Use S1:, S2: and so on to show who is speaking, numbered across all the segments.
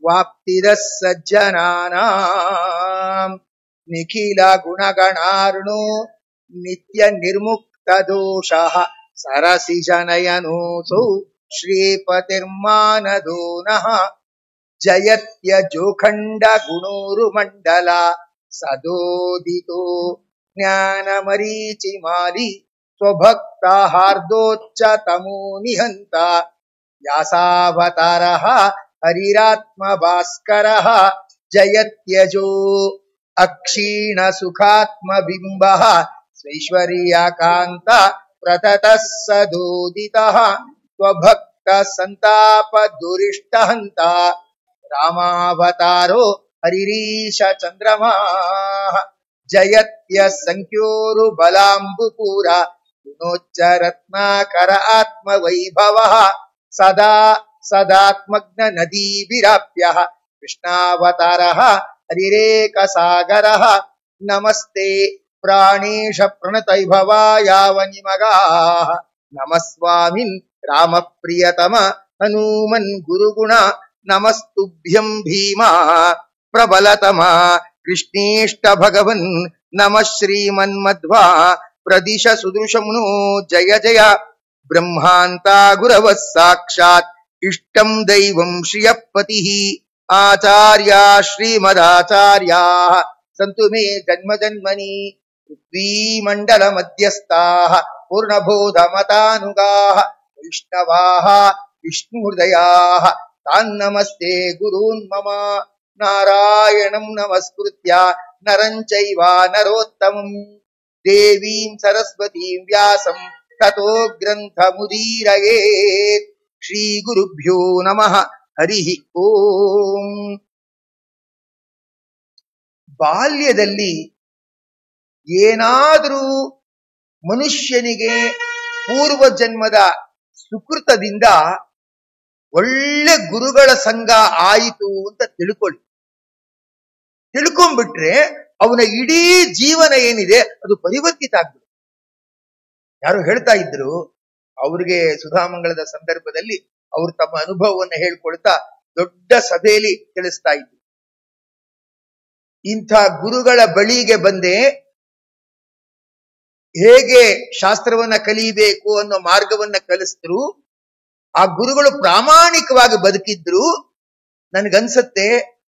S1: ವಾಪ್ತಿದ ಸಜ್ಜನಾನಾಂ ನಿಖಿಲ ಗುಣಗಣಾರ್ಣೋ ನಿತ್ಯ ನಿರ್ಮುಕ್ತ ದೋಷಃ ಸರಸಿ ಜನಯನೋಸೌ ಶ್ರೀಪತಿರ್ಮಾನದೋ ನಃ ಜಯತ್ಯ ಜೋಖಂಡ ಗುಣೋರುಮಂಡಲ ಸದೋದಿತೋ ಜ್ಞಾನ ಮರೀಚಿಮಾಲಿ ಸ್ವಭಕ್ತ ಹಾರ್ದೋಚ್ಚ ತಮೋ ನಿಹಂತ ವ್ಯಾಸಾವತಾರಃ ಹರಿರಾತ್ಮ ಭಾಸ್ಕರಃ ಜಯತ್ಯಜೋ ಅಕ್ಷೀಣ ಸುಖಾತ್ಮ ಬಿಂಬಃ ಸ್ವೈಶ್ವರ್ಯಾಕಾಂತ ಪ್ರತತಃ ಸದೋದಿತಃ ಸ್ವಭಕ್ತ ಸಂತಾಪ ದುರಿಷ್ಟಹಂತ ರಾಮಾವತಾರೋ ಹರಿರೀಶ ಚಂದ್ರಮಾಃ ಜಯತ್ಯ ಸಂಖ್ಯೋರು ಬಲಾಂಬುಪೂರ ಗುಣೋಚ್ಚ ರತ್ನಾಕರ ಆತ್ಮ ವೈಭವಃ ಸದಾ ಸದಾತ್ಮಗ್ನ ನದೀಭಿರಾಪ್ಯಃ ಕೃಷ್ಣಾವತಾರಃ ಹರಿರೇಕ ಸಾಗರಃ ನಮಸ್ತೆ ಪ್ರಾಣೇಶ ಪ್ರಣತೈಭವಾಯಾವ ನಿಮಗಾಃ ನಮಸ್ವಾಮಿನ್ ರಾಮ ಪ್ರಿಯತಮ ಹನುಮನ್ ಗುರುಗುಣ ನಮಸ್ತುಭ್ಯಂ ಭೀಮಾ ಪ್ರಬಲತಮ ಕೃಷ್ಣೇಷ್ಟ ಭಗವನ್ ನಮಃ ಶ್ರೀಮನ್ಮಧ್ವಾ ಪ್ರದಿಶ ಸುದೃಶಮ್ನೋ ಜಯ ಜಯ ಬ್ರಹ್ಮಾಂತ ಗುರವಃ ಸಾಕ್ಷಾತ್ ಇಷ್ಟಂ ದೈವಂ ಶ್ರಿಯಪತಿಃ ಆಚಾರ್ಯ ಶ್ರೀಮದಾಚಾರ್ಯ ಸಂತು ಮೇ ಜನ್ಮ ಜನ್ಮನಿ ಪೃಥ್ವೀಮಂಡಲ ಮಧ್ಯಸ್ಥಾಃ ಪೂರ್ಣಬೋಧ ಮತಾನುಗಾಃ ವೈಷ್ಣವಾಃ ವಿಷ್ಣು ಹೃದಯಾಃ ತಾನ್ನಮಸ್ತೆ ಗುರೂನ್ ಮಮ ನಾರಾಯಣಂ ನಮಸ್ಕೃತ್ಯ ನರಂ ಚೈವ ನರೋತ್ತಮಂ ದೇವೀಂ ಸರಸ್ವತೀಂ ವ್ಯಾಸಂ ತತೋ ಗ್ರಂಥಮುದೀರಯೇತ್. ಶ್ರೀ ಗುರುಭ್ಯೋ ನಮಃ. ಹರಿ ಓಂ. ಬಾಲ್ಯದಲ್ಲಿ ಏನಾದರೂ ಮನುಷ್ಯನಿಗೆ ಪೂರ್ವ ಜನ್ಮದ ಸುಕೃತದಿಂದ ಒಳ್ಳೆ ಗುರುಗಳ ಸಂಘ ಆಯಿತು ಅಂತ ತಿಳ್ಕೊಂಡ್ಬಿಟ್ರೆ ಅವನ ಇಡೀ ಜೀವನ ಏನಿದೆ ಅದು ಪರಿವರ್ತಿತ ಆಗ್ಬಿಡುತ್ತೆ. ಯಾರು ಹೇಳ್ತಾ ಇದ್ರು, ಅವ್ರಿಗೆ ಸುಧಾಮಂಗಳದ ಸಂದರ್ಭದಲ್ಲಿ ಅವರು ತಮ್ಮ ಅನುಭವವನ್ನು ಹೇಳ್ಕೊಳ್ತಾ ದೊಡ್ಡ ಸಭೆಯಲ್ಲಿ ತಿಳಿಸ್ತಾ ಇದ್ರು. ಇಂಥ ಗುರುಗಳ ಬಳಿಗೆ ಬಂದೆ ಹೇಗೆ ಶಾಸ್ತ್ರವನ್ನ ಕಲಿಯಬೇಕು ಅನ್ನೋ ಮಾರ್ಗವನ್ನ ಕಲಿಸಿದ್ರು. ಆ ಗುರುಗಳು ಪ್ರಾಮಾಣಿಕವಾಗಿ ಬದುಕಿದ್ರು. ನನ್ಗನ್ಸತ್ತೆ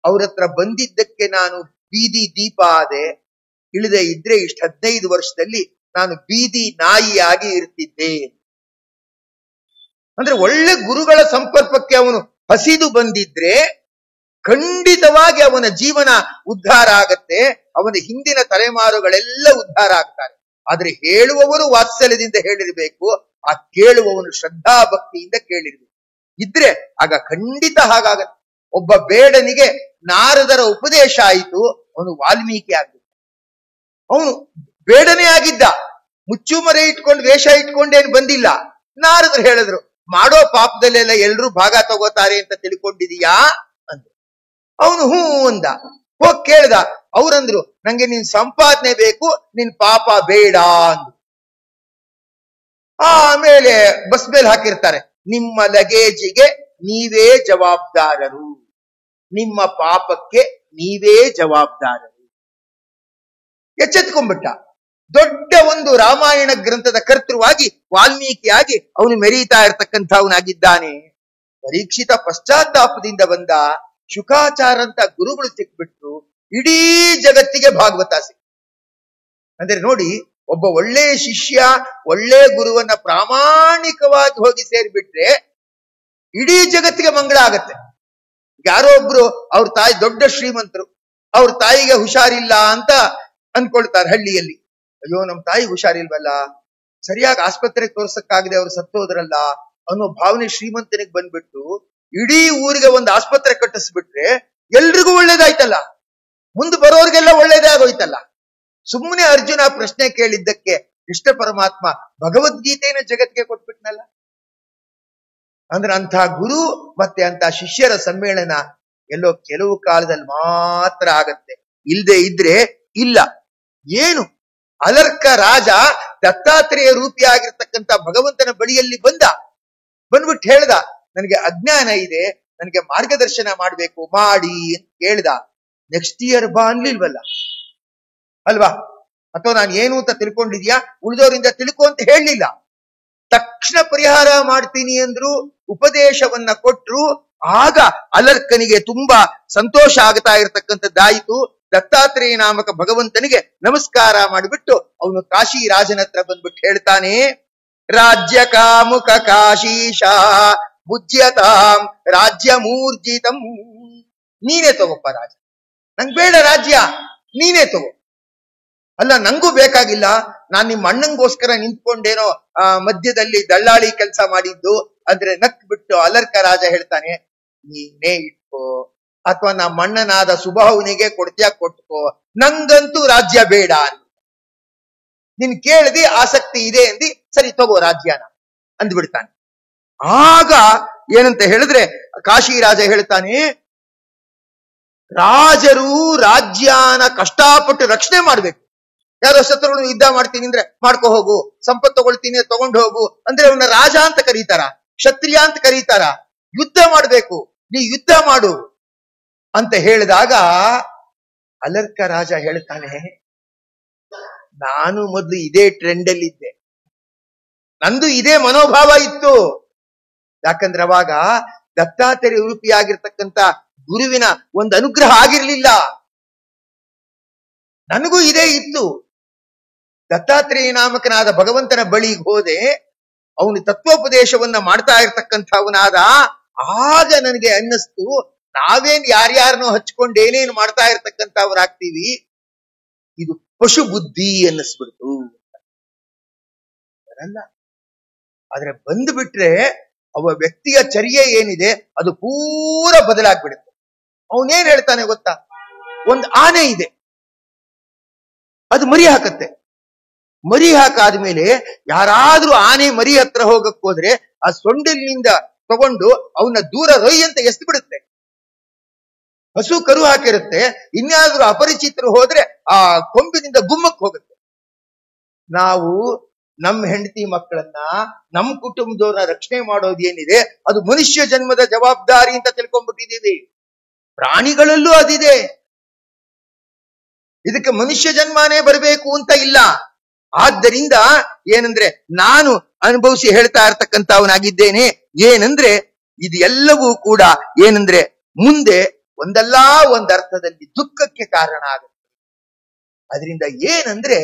S1: ಅವ್ರ ಹತ್ರ ಬಂದಿದ್ದಕ್ಕೆ ನಾನು ಬೀದಿ ದೀಪ ಆದೆ. ಇಳಿದೆ ಇದ್ರೆ ಇಷ್ಟ 15 ವರ್ಷದಲ್ಲಿ ನಾನು ಬೀದಿ ನಾಯಿಯಾಗಿ ಇರ್ತಿದ್ದೆ. ಅಂದ್ರೆ ಒಳ್ಳೆ ಗುರುಗಳ ಸಂಪರ್ಕಕ್ಕೆ ಅವನು ಹಸಿದು ಬಂದಿದ್ರೆ ಖಂಡಿತವಾಗಿ ಅವನ ಜೀವನ ಉದ್ಧಾರ ಆಗತ್ತೆ. ಅವನ ಹಿಂದಿನ ತಲೆಮಾರುಗಳೆಲ್ಲ ಉದ್ಧಾರ ಆಗ್ತಾರೆ. ಆದ್ರೆ ಹೇಳುವವರು ವಾತ್ಸಲ್ಯದಿಂದ ಹೇಳಿರ್ಬೇಕು, ಆ ಕೇಳುವವನು ಶ್ರದ್ಧಾ ಭಕ್ತಿಯಿಂದ ಕೇಳಿರ್ಬೇಕು. ಇದ್ರೆ ಆಗ ಖಂಡಿತ ಹಾಗಾಗತ್ತೆ. ಒಬ್ಬ ಬೇಡನಿಗೆ ನಾರದರ ಉಪದೇಶ ಆಯಿತು, ಅವನು ವಾಲ್ಮೀಕಿ ಆಗ್ಬೇಕು. ಅವನು ಬೇಡನೇ ಆಗಿದ್ದ, ಮುಚ್ಚುಮರೆ ಇಟ್ಕೊಂಡು ವೇಷ ಇಟ್ಕೊಂಡೇನು ಬಂದಿಲ್ಲ. ನಾರದರು ಹೇಳಿದ್ರು, ಮಾಡೋ ಪಾಪದಲ್ಲೆಲ್ಲ ಎಲ್ರೂ ಭಾಗ ತಗೋತಾರೆ ಅಂತ ತಿಳ್ಕೊಂಡಿದೀಯಾ ಅಂದ್ರು. ಅವನು ಹೂ ಅಂದ. ಹೋಗ್ ಕೇಳ್ದ. ಅವ್ರಂದ್ರು, ನಂಗೆ ನಿನ್ ಸಂಪಾದನೆ ಬೇಕು, ನಿನ್ ಪಾಪ ಬೇಡ ಅಂದ್ರು. ಆಮೇಲೆ ಬಸ್ ಮೇಲೆ ಹಾಕಿರ್ತಾರೆ, ನಿಮ್ಮ ಲಗೇಜಿಗೆ ನೀವೇ ಜವಾಬ್ದಾರರು, ನಿಮ್ಮ ಪಾಪಕ್ಕೆ ನೀವೇ ಜವಾಬ್ದಾರರು. ಎಚ್ಚೆತ್ಕೊಂಡ್ಬಿಟ್ಟ. ದೊಡ್ಡ ಒಂದು ರಾಮಾಯಣ ಗ್ರಂಥದ ಕರ್ತೃವಾಗಿ ವಾಲ್ಮೀಕಿಯಾಗಿ ಅವನು ಮೆರೀತಾ ಇರ್ತಕ್ಕಂಥವನಾಗಿದ್ದಾನೆ. ಪರೀಕ್ಷಿತ ಪಶ್ಚಾತ್ತಾಪದಿಂದ ಬಂದ. ಶುಕಾಚಾರ ಅಂತ ಗುರುಗಳು ಸಿಕ್ಬಿಟ್ರು. ಇಡೀ ಜಗತ್ತಿಗೆ ಭಾಗವತ ಸಿಕ್. ಅಂದ್ರೆ ನೋಡಿ, ಒಬ್ಬ ಒಳ್ಳೆ ಶಿಷ್ಯ ಒಳ್ಳೆ ಗುರುವನ್ನ ಪ್ರಾಮಾಣಿಕವಾಗಿ ಹೋಗಿ ಸೇರಿಬಿಟ್ರೆ ಇಡೀ ಜಗತ್ತಿಗೆ ಮಂಗಳ ಆಗತ್ತೆ. ಯಾರೋ ಒಬ್ರು ಅವ್ರ ತಾಯಿ ದೊಡ್ಡ ಶ್ರೀಮಂತರು, ಅವ್ರ ತಾಯಿಗೆ ಹುಷಾರಿಲ್ಲ ಅಂತ ಅನ್ಕೊಳ್ತಾರೆ ಹಳ್ಳಿಯಲ್ಲಿ. ಅಯ್ಯೋ, ನಮ್ ತಾಯಿ ಹುಷಾರಿಲ್ವಲ್ಲ, ಸರಿಯಾಗಿ ಆಸ್ಪತ್ರೆಗೆ ತೋರ್ಸಕ್ಕಾಗದೆ ಅವ್ರು ಸತ್ತೋದ್ರಲ್ಲ ಅನ್ನೋ ಭಾವನೆ ಶ್ರೀಮಂತನಿಗೆ ಬಂದ್ಬಿಟ್ಟು ಇಡೀ ಊರಿಗೆ ಒಂದು ಆಸ್ಪತ್ರೆ ಕಟ್ಟಿಸ್ಬಿಟ್ರೆ ಎಲ್ರಿಗೂ ಒಳ್ಳೇದಾಯ್ತಲ್ಲ, ಮುಂದೆ ಬರೋರ್ಗೆಲ್ಲ ಒಳ್ಳೇದೇ ಆಗೋಯ್ತಲ್ಲ. ಸುಮ್ಮನೆ ಅರ್ಜುನ ಪ್ರಶ್ನೆ ಕೇಳಿದ್ದಕ್ಕೆ ಕೃಷ್ಣ ಪರಮಾತ್ಮ ಭಗವದ್ಗೀತೆಯನ್ನು ಜಗತ್ತಿಗೆ ಕೊಟ್ಬಿಟ್ನಲ್ಲ. ಅಂದ್ರೆ ಅಂಥ ಗುರು ಮತ್ತೆ ಅಂತ ಶಿಷ್ಯರ ಸಮ್ಮೇಳನ ಎಲ್ಲೋ ಕೆಲವು ಕಾಲದಲ್ಲಿ ಮಾತ್ರ ಆಗತ್ತೆ, ಇಲ್ದೆ ಇದ್ರೆ ಇಲ್ಲ. ಏನು ಅಲರ್ಕ ರಾಜ ದತ್ತಾತ್ರೇಯ ರೂಪಿಯಾಗಿರ್ತಕ್ಕಂಥ ಭಗವಂತನ ಬಳಿಯಲ್ಲಿ ಬಂದ್ಬಿಟ್ಟು ಹೇಳ್ದ, ನನಗೆ ಅಜ್ಞಾನ ಇದೆ, ನನಗೆ ಮಾರ್ಗದರ್ಶನ ಮಾಡ್ಬೇಕು, ಮಾಡಿ ಅಂತ ಕೇಳ್ದ. ನೆಕ್ಸ್ಟ್ ಇಯರ್ ಬಾ ಅನ್ಲಿಲ್ವಲ್ಲ ಅಲ್ವಾ? ಅಥವಾ ನಾನು ಏನು ಅಂತ ತಿಳ್ಕೊಂಡಿದ್ಯಾ, ಉಳಿದವರಿಂದ ತಿಳ್ಕೊ ಅಂತ ಹೇಳಲಿಲ್ಲ. ತಕ್ಷಣ ಪರಿಹಾರ ಮಾಡ್ತೀನಿ ಅಂದ್ರು, ಉಪದೇಶವನ್ನ ಕೊಟ್ರು. ಆಗ ಅಲರ್ಕನಿಗೆ ತುಂಬಾ ಸಂತೋಷ ಆಗ್ತಾ ಇರತಕ್ಕಂಥದ್ದಾಯಿತು. ದತ್ತಾತ್ರೇಯ ನಾಮಕ ಭಗವಂತನಿಗೆ ನಮಸ್ಕಾರ ಮಾಡಿಬಿಟ್ಟು ಅವನು ಕಾಶಿ ರಾಜನ ಹತ್ರ ಬಂದ್ಬಿಟ್ಟು ಹೇಳ್ತಾನೆ, ರಾಜ್ಯ ಕಾಮುಕ ಕಾಶೀಶ ಭುಜ್ಯತಾಂ ರಾಜ್ಯ ಮೂರ್ಜಿತಂ. ನೀನೇ ತಗೋಪ್ಪ ರಾಜ, ನಂಗ್ ಬೇಡ ರಾಜ್ಯ, ನೀನೇ ತಗೋ. ಅಲ್ಲ, ನಂಗೂ ಬೇಕಾಗಿಲ್ಲ, ನಾನ್ ನಿಮ್ಮ ಅಣ್ಣಂಗೋಸ್ಕರ ನಿಂತ್ಕೊಂಡೇನೋ ಮಧ್ಯದಲ್ಲಿ ದಳ್ಳಾಳಿ ಕೆಲಸ ಮಾಡಿದ್ದು ಅಂದ್ರೆ ನಕ್ ಬಿಟ್ಟು ಅಲರ್ಕ ರಾಜ ಹೇಳ್ತಾನೆ, ನೀನೇ ಇಟ್ಕೋ, ಅಥವಾ ನಮ್ಮ ಅಣ್ಣನಾದ ಸುಬಾಹುನಿಗೆ ಕೊಡ್ತೀಯ ಕೊಟ್ಕೋ, ನಂಗಂತೂ ರಾಜ್ಯ ಬೇಡ. ನಿನ್ ಕೇಳ್ದಿ ಆಸಕ್ತಿ ಇದೆ ಅಂದಿ, ಸರಿ ತಗೋ ರಾಜ್ಯನ ಅಂದ್ಬಿಡ್ತಾನೆ. ಆಗ ಏನಂತ ಹೇಳಿದ್ರೆ ಕಾಶಿ ರಾಜ ಹೇಳ್ತಾನೆ, ರಾಜರು ರಾಜ್ಯನ ಕಷ್ಟಪಟ್ಟು ರಕ್ಷಣೆ ಮಾಡ್ಬೇಕು. ಯಾರೋ ಶತ್ರುಗಳು ಯುದ್ಧ ಮಾಡ್ತೀನಿ ಅಂದ್ರೆ ಮಾಡ್ಕೊ ಹೋಗು, ಸಂಪತ್ತು ತಗೊಳ್ತೀನಿ ತಗೊಂಡು ಹೋಗು ಅಂದ್ರೆ ಅವನ ರಾಜ ಅಂತ ಕರೀತಾರ, ಕ್ಷತ್ರಿಯ ಅಂತ ಕರೀತಾರ? ಯುದ್ಧ ಮಾಡ್ಬೇಕು, ನೀ ಯುದ್ಧ ಮಾಡು ಅಂತ ಹೇಳಿದಾಗ ಅಲರ್ಕ ರಾಜ ಹೇಳ್ತಾನೆ, ನಾನು ಮೊದಲು ಇದೇ ಟ್ರೆಂಡ್ ಅಲ್ಲಿ ಇದ್ದೆ, ನಂದು ಇದೇ ಮನೋಭಾವ ಇತ್ತು. ಯಾಕಂದ್ರೆ ಅವಾಗ ದತ್ತಾತ್ರೇಯ ರೂಪಿಯಾಗಿರ್ತಕ್ಕಂಥ ಗುರುವಿನ ಒಂದು ಅನುಗ್ರಹ ಆಗಿರ್ಲಿಲ್ಲ. ನನಗೂ ಇದೇ ಇತ್ತು. ದತ್ತಾತ್ರೇಯ ನಾಮಕನಾದ ಭಗವಂತನ ಬಳಿಗೆ ಹೋದೆ, ಅವನು ತತ್ವೋಪದೇಶವನ್ನ ಮಾಡ್ತಾ ಇರ್ತಕ್ಕಂಥವನಾದ. ಆಗ ನನಗೆ ಅನ್ನಿಸ್ತು, ನಾವೇನ್ ಯಾರ್ಯಾರನ್ನೋ ಹಚ್ಕೊಂಡು ಏನೇನು ಮಾಡ್ತಾ ಇರ್ತಕ್ಕಂಥವ್ರಾಗ್ತೀವಿ, ಇದು ಪಶು ಬುದ್ಧಿ ಅನ್ನಿಸ್ಬಿಡ್ತು. ಅಲ್ಲ, ಆದ್ರೆ ಬಂದ್ಬಿಟ್ರೆ ಅವ ವ್ಯಕ್ತಿಯ ಚರ್ಯೆ ಏನಿದೆ ಅದು ಪೂರ ಬದಲಾಗ್ಬಿಡುತ್ತೆ. ಅವನೇನ್ ಹೇಳ್ತಾನೆ ಗೊತ್ತಾ, ಒಂದು ಆನೆ ಇದೆ, ಅದು ಮರಿ ಹಾಕತ್ತೆ. ಮರಿ ಹಾಕಾದ್ಮೇಲೆ ಯಾರಾದ್ರೂ ಆನೆ ಮರಿ ಹತ್ರ ಹೋಗಕ್ ಹೋದ್ರೆ ಆ ಸೊಂಡಿಲಿನಿಂದ ತಗೊಂಡು ಅವನ್ನ ದೂರ ರೊಯ್ ಅಂತ ಎಸ್ದು ಬಿಡುತ್ತೆ. ಹಸು ಕರು ಹಾಕಿರುತ್ತೆ, ಇನ್ಯಾದ್ರೂ ಅಪರಿಚಿತರು ಹೋದ್ರೆ ಆ ಕೊಂಬಿನಿಂದ ಗುಮ್ಮಕ್ ಹೋಗುತ್ತೆ. ನಾವು ನಮ್ಮ ಹೆಂಡತಿ ಮಕ್ಕಳನ್ನ, ನಮ್ಮ ಕುಟುಂಬದವರ ರಕ್ಷಣೆ ಮಾಡೋದು ಏನಿದೆ ಅದು ಮನುಷ್ಯ ಜನ್ಮದ ಜವಾಬ್ದಾರಿ ಅಂತ ತಿಳ್ಕೊಂಡ್ಬಿಟ್ಟಿದೀವಿ. ಪ್ರಾಣಿಗಳಲ್ಲೂ ಅದಿದೆ. ಇದಕ್ಕೆ ಮನುಷ್ಯ ಜನ್ಮನೇ ಬರಬೇಕು ಅಂತ ಇಲ್ಲ. ಆದ್ದರಿಂದ ಏನಂದ್ರೆ ನಾನು ಅನುಭವಿಸಿ ಹೇಳ್ತಾ ಇರ್ತಕ್ಕಂಥವನಾಗಿದ್ದೇನೆ. ಏನಂದ್ರೆ ಇದು ಎಲ್ಲವೂ ಕೂಡ ಏನಂದ್ರೆ ಮುಂದೆ ಒಂದಲ್ಲ ಒಂದರ್ಥದಲ್ಲಿ ದುಃಖಕ್ಕೆ ಕಾರಣ ಆಗುತ್ತೆ. ಅದರಿಂದ ಏನಂದ್ರೆ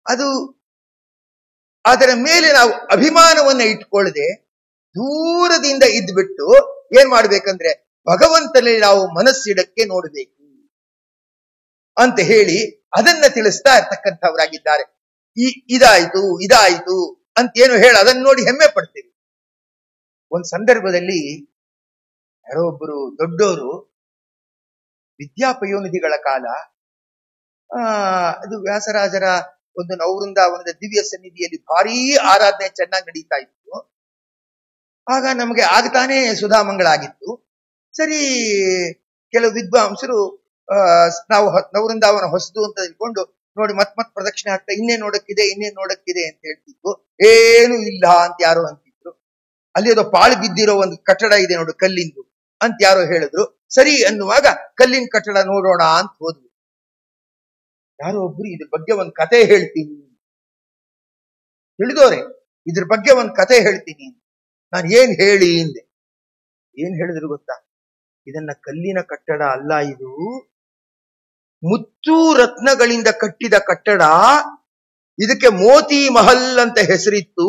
S1: ಅದು ಅದರ ಮೇಲೆ ನಾವು ಅಭಿಮಾನವನ್ನ ಇಟ್ಕೊಳ್ಳದೆ ದೂರದಿಂದ ಇದ್ಬಿಟ್ಟು ಏನ್ ಮಾಡ್ಬೇಕಂದ್ರೆ ಭಗವಂತನಲ್ಲಿ ನಾವು ಮನಸ್ಸಿಡಕ್ಕೆ ನೋಡ್ಬೇಕು ಅಂತ ಹೇಳಿ ಅದನ್ನ ತಿಳಿಸ್ತಾ ಇರ್ತಕ್ಕಂಥವರಾಗಿದ್ದಾರೆ. ಇದಾಯ್ತು ಅಂತ ಏನು ಹೇಳ ಅದನ್ನ ನೋಡಿ ಹೆಮ್ಮೆ ಪಡ್ತೀವಿ. ಒಂದ್ ಸಂದರ್ಭದಲ್ಲಿ ಯಾರೋ ಒಬ್ಬರು ದೊಡ್ಡವರು ವಿದ್ಯಾಪಯೋನಿಧಿಗಳ ಕಾಲ, ಅದು ವ್ಯಾಸರಾಜರ ಒಂದು ನವವೃಂದಾವನದ ದಿವ್ಯ ಸನ್ನಿಧಿಯಲ್ಲಿ ಭಾರೀ ಆರಾಧನೆ ಚೆನ್ನಾಗಿ ನಡೀತಾ ಇತ್ತು. ಆಗ ನಮಗೆ ಆಗ್ತಾನೆ ಸುಧಾಮಂಗಳಾಗಿತ್ತು. ಸರಿ, ಕೆಲವು ವಿದ್ವಾಂಸರು ನಾವು ನವವೃಂದಾವನ ಹೊಸದು ಅಂತ ತಿಳ್ಕೊಂಡು ನೋಡಿ ಮತ್ ಪ್ರದಕ್ಷಿಣೆ ಆಗ್ತಾ ಇನ್ನೇನ್ ನೋಡಕ್ಕಿದೆ ಅಂತ ಹೇಳ್ತಿದ್ರು. ಏನು ಇಲ್ಲ ಅಂತ ಯಾರೋ ಅಂತಿದ್ರು. ಅಲ್ಲಿ ಅದು ಪಾಳು ಬಿದ್ದಿರೋ ಒಂದು ಕಟ್ಟಡ ಇದೆ ನೋಡು ಕಲ್ಲಿಂದು ಅಂತ ಯಾರೋ ಹೇಳಿದ್ರು. ಸರಿ ಅನ್ನುವಾಗ ಕಲ್ಲಿನ ಕಟ್ಟಡ ನೋಡೋಣ ಅಂತ ಹೋದ್ವಿ. ಯಾರೋ ಒಬ್ರು ಇದ್ರ ಬಗ್ಗೆ ಒಂದ್ ಕತೆ ಹೇಳ್ತೀನಿ ತಿಳಿದೋರೆ, ಇದ್ರ ಬಗ್ಗೆ ಒಂದ್ ಕತೆ ಹೇಳ್ತೀನಿ. ನಾನು ಏನ್ ಹೇಳಿ ಹಿಂದೆ ಏನ್ ಹೇಳಿದ್ರು ಗೊತ್ತಾ, ಇದನ್ನ ಕಲ್ಲಿನ ಕಟ್ಟಡ ಅಲ್ಲ, ಇದು ಮುತ್ತು ರತ್ನಗಳಿಂದ ಕಟ್ಟಿದ ಕಟ್ಟಡ. ಇದಕ್ಕೆ ಮೋತಿ ಮಹಲ್ ಅಂತ ಹೆಸರಿತ್ತು.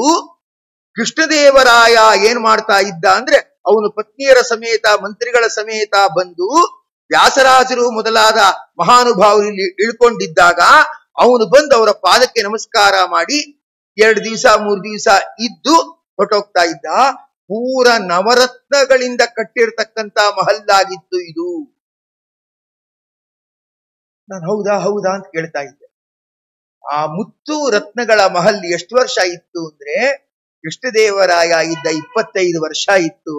S1: ಕೃಷ್ಣದೇವರಾಯ ಏನ್ ಮಾಡ್ತಾ ಇದ್ದ ಅಂದ್ರೆ ಅವನು ಪತ್ನಿಯರ ಸಮೇತ ಮಂತ್ರಿಗಳ ಸಮೇತ ಬಂದು ವ್ಯಾಸರಾಜರು ಮೊದಲಾದ ಮಹಾನುಭಾವರಲ್ಲಿ ಇಳ್ಕೊಂಡಿದ್ದಾಗ ಅವನು ಬಂದು ಅವರ ಪಾದಕ್ಕೆ ನಮಸ್ಕಾರ ಮಾಡಿ 2 ದಿವಸ 3 ದಿವಸ ಇದ್ದು ಹೊರಟೋಗ್ತಾ ಇದ್ದ. ಪೂರ ನವರತ್ನಗಳಿಂದ ಕಟ್ಟಿರ್ತಕ್ಕಂಥ ಮಹಲ್ಲಾಗಿತ್ತು ಇದು. ನಾನು ಹೌದಾ ಅಂತ ಕೇಳ್ತಾ ಇದ್ದೆ. ಆ ಮುತ್ತು ರತ್ನಗಳ ಮಹಲ್ ಎಷ್ಟು ವರ್ಷ ಇತ್ತು ಅಂದ್ರೆ ಕೃಷ್ಣದೇವರಾಯ ಇದ್ದ 25 ವರ್ಷ ಇತ್ತು.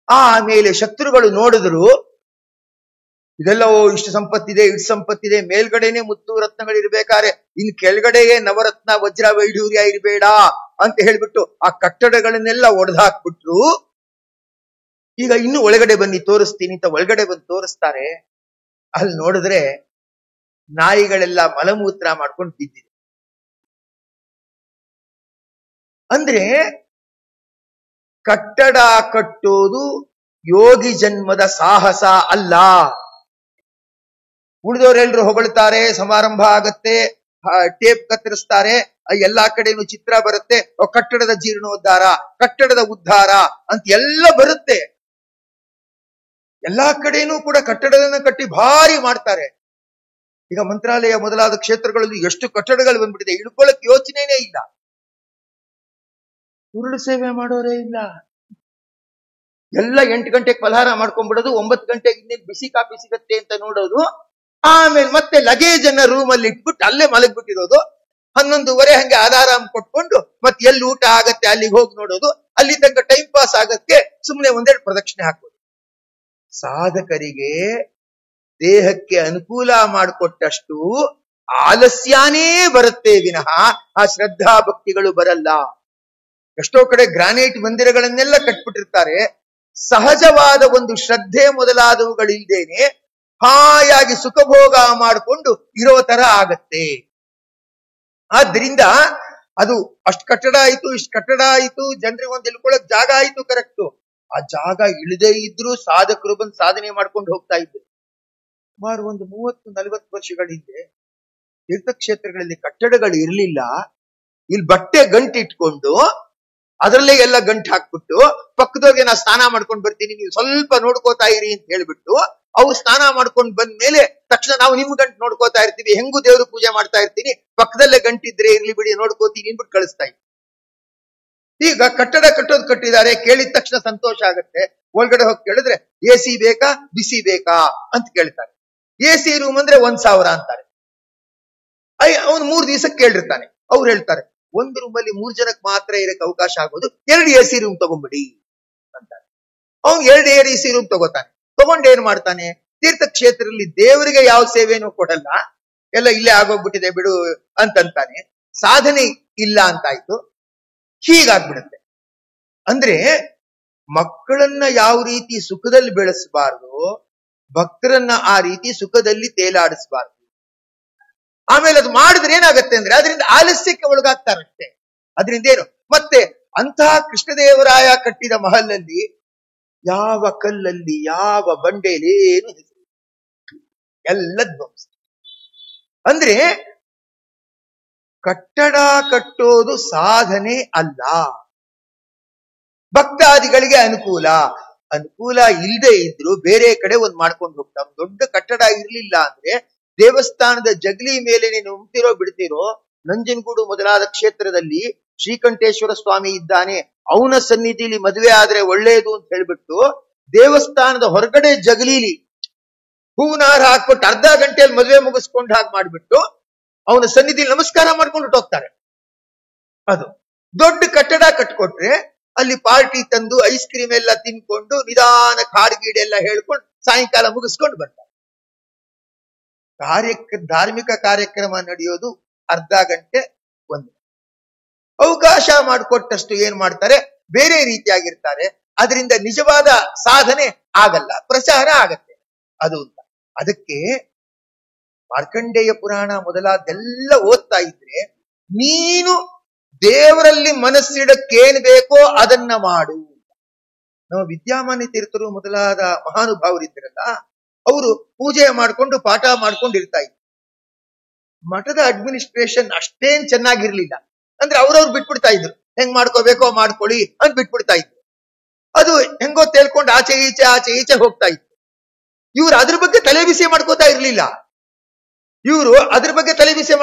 S1: ಆಮೇಲೆ ಶತ್ರುಗಳು ನೋಡಿದ್ರು, ಇದೆಲ್ಲವೋ ಇಷ್ಟು ಸಂಪತ್ತಿದೆ, ಮೇಲ್ಗಡೆನೆ ಮುತ್ತು ರತ್ನಗಳಿರ್ಬೇಕಾರೆ ಇನ್ ಕೆಳಗಡೆಗೆ ನವರತ್ನ ವಜ್ರ ವೈಢೂರ್ಯ ಇರಬೇಡ ಅಂತ ಹೇಳ್ಬಿಟ್ಟು ಆ ಕಟ್ಟಡಗಳನ್ನೆಲ್ಲ ಒಡೆದು ಹಾಕ್ಬಿಟ್ರು. ಈಗ ಇನ್ನು ಒಳಗಡೆ ಬನ್ನಿ ತೋರಿಸ್ತೀನಿ ಅಂತ ಒಳಗಡೆ ಬಂದು ತೋರಿಸ್ತಾರೆ. ಅಲ್ಲಿ ನೋಡಿದ್ರೆ ನಾಯಿಗಳೆಲ್ಲ ಮಲಮೂತ್ರ ಮಾಡ್ಕೊಂಡು ಬಿದ್ದಿದೆ. ಅಂದ್ರೆ ಕಟ್ಟಡ ಕಟ್ಟೋದು ಯೋಗಿ ಜನ್ಮದ ಸಾಹಸ ಅಲ್ಲ. ಉಳಿದವರೆಲ್ಲರೂ ಹೊಗಳ್ತಾರೆ, ಸಮಾರಂಭ ಆಗತ್ತೆ, ಟೇಪ್ ಕತ್ತರಿಸ್ತಾರೆ, ಎಲ್ಲಾ ಕಡೆನೂ ಚಿತ್ರ ಬರುತ್ತೆ, ಕಟ್ಟಡದ ಜೀರ್ಣೋದ್ಧಾರ, ಕಟ್ಟಡದ ಉದ್ಧಾರ ಅಂತ ಎಲ್ಲ ಬರುತ್ತೆ. ಎಲ್ಲಾ ಕಡೆನೂ ಕೂಡ ಕಟ್ಟಡಗಳನ್ನು ಕಟ್ಟಿ ಭಾರಿ ಮಾಡ್ತಾರೆ. ಈಗ ಮಂತ್ರಾಲಯ ಮೊದಲಾದ ಕ್ಷೇತ್ರಗಳಲ್ಲಿ ಎಷ್ಟು ಕಟ್ಟಡಗಳು ಬಂದ್ಬಿಟ್ಟಿದೆ, ಇಳ್ಕೊಳ್ಳಕ್ ಯೋಚನೆನೇ ಇಲ್ಲ. ಉರುಳು ಸೇವೆ ಮಾಡೋರೇ ಇಲ್ಲ. ಎಲ್ಲ 8 ಗಂಟೆಗೆ ಫಲಹಾರ ಮಾಡ್ಕೊಂಡ್ಬಿಡೋದು, 9 ಗಂಟೆಗೆ ಇನ್ನೇನು ಬಿಸಿ ಕಾಫಿ ಸಿಗತ್ತೆ ಅಂತ ನೋಡೋದು, ಆಮೇಲೆ ಮತ್ತೆ ಲಗೇಜ್ ಅನ್ನ ರೂಮ್ ಅಲ್ಲಿ ಇಟ್ಬಿಟ್ಟು ಅಲ್ಲೇ ಮಲಗ್ಬಿಟ್ಟಿರೋದು. 11:30 ಹಂಗೆ ಆರಾಮ್ ಕೊಟ್ಕೊಂಡು ಮತ್ತೆ ಎಲ್ಲಿ ಊಟ ಆಗತ್ತೆ ಅಲ್ಲಿಗೆ ಹೋಗಿ ನೋಡೋದು. ಅಲ್ಲಿ ತನಕ ಟೈಮ್ ಪಾಸ್ ಆಗಕ್ಕೆ ಸುಮ್ಮನೆ ಒಂದೆರಡು ಪ್ರದಕ್ಷಿಣೆ ಹಾಕೋದು. ಸಾಧಕರಿಗೆ ದೇಹಕ್ಕೆ ಅನುಕೂಲ ಮಾಡಿಕೊಟ್ಟಷ್ಟು ಆಲಸ್ಯನೇ ಬರುತ್ತೆ ವಿನಃ ಆ ಶ್ರದ್ಧಾ ಭಕ್ತಿಗಳು ಬರಲ್ಲ. ಎಷ್ಟೋ ಕಡೆ ಗ್ರಾನೈಟ್ ಮಂದಿರಗಳನ್ನೆಲ್ಲ ಕಟ್ಬಿಟ್ಟಿರ್ತಾರೆ, ಸಹಜವಾದ ಒಂದು ಶ್ರದ್ಧೆ ಮೊದಲಾದವುಗಳಿಲ್ದೇನೆ ಹಾಯಾಗಿ ಸುಖಭೋಗ ಮಾಡಿಕೊಂಡು ಇರೋ ತರ ಆಗತ್ತೆ. ಆದ್ರಿಂದ ಅದು ಅಷ್ಟು ಕಟ್ಟಡ ಆಯ್ತು, ಇಷ್ಟು ಕಟ್ಟಡ ಆಯ್ತು, ಜನರಿಗೆ ಒಂದು ಇಳ್ಕೊಳಕ್ ಜಾಗ ಆಯ್ತು, ಕರೆಕ್ಟು. ಆ ಜಾಗ ಇಳದೇ ಇದ್ರು ಸಾಧಕರು ಬಂದು ಸಾಧನೆ ಮಾಡ್ಕೊಂಡು ಹೋಗ್ತಾ ಇದ್ರು. ಸುಮಾರು ಒಂದು 30-40 ವರ್ಷಗಳ ಹಿಂದೆ ತೀರ್ಥಕ್ಷೇತ್ರಗಳಲ್ಲಿ ಕಟ್ಟಡಗಳು ಇರಲಿಲ್ಲ. ಇಲ್ಲಿ ಬಟ್ಟೆ ಗಂಟು ಇಟ್ಕೊಂಡು ಅದರಲ್ಲೇ ಎಲ್ಲ ಗಂಟು ಹಾಕ್ಬಿಟ್ಟು ಪಕ್ಕದವ್ರಿಗೆ ನಾ ಸ್ನಾನ ಮಾಡ್ಕೊಂಡು ಬರ್ತೀನಿ, ನೀವು ಸ್ವಲ್ಪ ನೋಡ್ಕೋತಾ ಇರಿ ಅಂತ ಹೇಳ್ಬಿಟ್ಟು ಅವ್ರು ಸ್ನಾನ ಮಾಡ್ಕೊಂಡು ಬಂದ ಮೇಲೆ ತಕ್ಷಣ ನಾವು ನಿಮ್ ಗಂಟು ನೋಡ್ಕೋತಾ ಇರ್ತೀವಿ, ಹೆಂಗು ದೇವ್ರು ಪೂಜೆ ಮಾಡ್ತಾ ಇರ್ತೀನಿ, ಪಕ್ಕದಲ್ಲೇ ಗಂಟಿದ್ರೆ ಇರ್ಲಿ ಬಿಡಿ ನೋಡ್ಕೋತೀನಿ ಅಂದ್ಬಿಟ್ಟು ಕಳಿಸ್ತಾ ಇದ್ವಿ. ಈಗ ಕಟ್ಟಡ ಕಟ್ಟೋದು ಕಟ್ಟಿದ್ದಾರೆ, ಕೇಳಿದ ತಕ್ಷಣ ಸಂತೋಷ ಆಗತ್ತೆ. ಒಳಗಡೆ ಹೋಗಿ ಕೇಳಿದ್ರೆ AC ಬೇಕಾ ಬಿಸಿ ಬೇಕಾ ಅಂತ ಕೇಳ್ತಾರೆ. AC ರೂಮ್ ಅಂದ್ರೆ 1,000 ಅಂತಾರೆ. ಅವನು 3 ದಿವಸಕ್ಕೆ ಕೇಳಿರ್ತಾನೆ. ಅವ್ರು ಹೇಳ್ತಾರೆ, ಒಂದು ರೂಮಲ್ಲಿ 3 ಜನಕ್ಕೆ ಮಾತ್ರ ಇರಕ್ಕೆ ಅವಕಾಶ ಆಗೋದು, 2 AC ರೂಮ್ ತಗೊಂಡ್ಬಿಡಿ ಅಂತಾರೆ. ಅವ್ನು 2 AC ರೂಮ್ ತಗೋತಾನೆ. ತಗೊಂಡು ಏನ್ ಮಾಡ್ತಾನೆ, ತೀರ್ಥಕ್ಷೇತ್ರದಲ್ಲಿ ದೇವರಿಗೆ ಯಾವ ಸೇವೆನೂ ಕೊಡಲ್ಲ, ಎಲ್ಲ ಇಲ್ಲೇ ಆಗೋಗ್ಬಿಟ್ಟಿದೆ ಬಿಡು ಅಂತಂತಾನೆ. ಸಾಧನೆ ಇಲ್ಲ ಅಂತಾಯ್ತು. ಹೀಗಾಗ್ಬಿಡುತ್ತೆ. ಅಂದ್ರೆ ಮಕ್ಕಳನ್ನ ಯಾವ ರೀತಿ ಸುಖದಲ್ಲಿ ಬೆಳೆಸಬಾರ್ದು, ಭಕ್ತರನ್ನ ಆ ರೀತಿ ಸುಖದಲ್ಲಿ ತೇಲಾಡಿಸಬಾರ್ದು. ಆಮೇಲೆ ಅದು ಮಾಡಿದ್ರೆ ಏನಾಗತ್ತೆ ಅಂದ್ರೆ ಅದರಿಂದ ಆಲಸ್ಯಕ್ಕೆ ಒಳಗಾಗ್ತಾರಷ್ಟೇ. ಅದರಿಂದ ಏನು, ಮತ್ತೆ ಅಂತಹ ಕೃಷ್ಣದೇವರಾಯ ಕಟ್ಟಿದ ಮಹಲಲ್ಲಿ ಯಾವ ಕಲ್ಲಲ್ಲಿ ಯಾವ ಬಂಡೆಯಲ್ಲಿ ಏನು ಹೆಸರು, ಎಲ್ಲ ಧ್ವಂಸ. ಅಂದ್ರೆ ಕಟ್ಟಡ ಕಟ್ಟೋದು ಸಾಧನೆ ಅಲ್ಲ, ಭಕ್ತಾದಿಗಳಿಗೆ ಅನುಕೂಲ. ಅನುಕೂಲ ಇಲ್ಲದೆ ಇದ್ರು ಬೇರೆ ಕಡೆ ಒಂದ್ ಮಾಡ್ಕೊಂಡು ಹೋಗ್ತಾವ. ದೊಡ್ಡ ಕಟ್ಟಡ ಇರ್ಲಿಲ್ಲ ಅಂದ್ರೆ ದೇವಸ್ಥಾನದ ಜಗಲಿ ಮೇಲೆ ನೀನು ಉಂಟಿರೋ ಬಿಡ್ತಿರೋ, ನಂಜನಗೂಡು ಮೊದಲಾದ ಕ್ಷೇತ್ರದಲ್ಲಿ ಶ್ರೀಕಂಠೇಶ್ವರ ಸ್ವಾಮಿ ಇದ್ದಾನೆ, ಅವನ ಸನ್ನಿಧಿಲಿ ಮದುವೆ ಆದ್ರೆ ಒಳ್ಳೇದು ಅಂತ ಹೇಳ್ಬಿಟ್ಟು ದೇವಸ್ಥಾನದ ಹೊರಗಡೆ ಜಗಲೀಲಿ ಹೂವಿನಾರ ಹಾಕ್ಬಿಟ್ಟು ಅರ್ಧ ಗಂಟೆಯಲ್ಲಿ ಮದುವೆ ಮುಗಿಸ್ಕೊಂಡು ಹಾಗೆ ಮಾಡ್ಬಿಟ್ಟು ಅವನ ಸನ್ನಿಧಿಲಿ ನಮಸ್ಕಾರ ಮಾಡ್ಕೊಂಡು ಹೋಗ್ತಾರೆ. ಅದು ದೊಡ್ಡ ಕಟ್ಟಡ ಕಟ್ಕೊಟ್ರೆ ಅಲ್ಲಿ ಪಾರ್ಟಿ ತಂದು ಐಸ್ ಕ್ರೀಮ್ ಎಲ್ಲ ತಿನ್ಕೊಂಡು ನಿಧಾನ ಕಾಡ್ಗೀಡೆಲ್ಲ ಹೇಳ್ಕೊಂಡು ಸಾಯಂಕಾಲ ಮುಗಿಸ್ಕೊಂಡು ಬರ್ತಾರೆ. ಧಾರ್ಮಿಕ ಕಾರ್ಯಕ್ರಮ ನಡೆಯೋದು ಅರ್ಧ ಗಂಟೆ, 1 ಅವಕಾಶ ಮಾಡಿಕೊಟ್ಟಷ್ಟು ಏನ್ ಮಾಡ್ತಾರೆ, ಬೇರೆ ರೀತಿಯಾಗಿರ್ತಾರೆ. ಅದರಿಂದ ನಿಜವಾದ ಸಾಧನೆ ಆಗಲ್ಲ, ಪ್ರಚಾರ ಆಗತ್ತೆ ಅದು ಅಂತ. ಅದಕ್ಕೆ ಮಾರ್ಕಂಡೇಯ ಪುರಾಣ ಮೊದಲಾದೆಲ್ಲ ಓದ್ತಾ ಇದ್ರೆ ನೀನು ದೇವರಲ್ಲಿ ಮನಸ್ಸಿಡಕ್ಕೇನ್ ಬೇಕೋ ಅದನ್ನ ಮಾಡು. ನಮ್ಮ ವಿದ್ಯಾಮಾನ್ಯ ತೀರ್ಥರು ಮೊದಲಾದ ಮಹಾನುಭಾವರಿದ್ದರಲ್ಲ, ಅವರು ಪೂಜೆ ಮಾಡ್ಕೊಂಡು ಪಾಠ ಮಾಡ್ಕೊಂಡು ಇರ್ತಾ ಇದ್ರು. ಮಠದ ಅಡ್ಮಿನಿಸ್ಟ್ರೇಷನ್ ಅಷ್ಟೇನ್ ಚೆನ್ನಾಗಿರ್ಲಿಲ್ಲ. ಅಂದ್ರೆ ಅವ್ರವ್ರು ಬಿಟ್ಬಿಡ್ತಾ ಇದ್ರು, ಹೆಂಗ್ ಮಾಡ್ಕೋಬೇಕೋ ಮಾಡ್ಕೊಳ್ಳಿ ಅಂತ ಬಿಟ್ಬಿಡ್ತಾ ಇದ್ರು. ಅದು ಹೆಂಗೋ ತೇಳ್ಕೊಂಡು ಆಚೆ ಈಚೆ ಹೋಗ್ತಾ ಇತ್ತು. ಇವ್ರು ಅದ್ರ ಬಗ್ಗೆ ತಲೆ ಬಿಸಿ ಮಾಡ್ಕೋತಾ ಇರ್ಲಿಲ್ಲ. ಇವರು ಅದ್ರ ಬಗ್ಗೆ ತಲೆ ಬಿಸಿ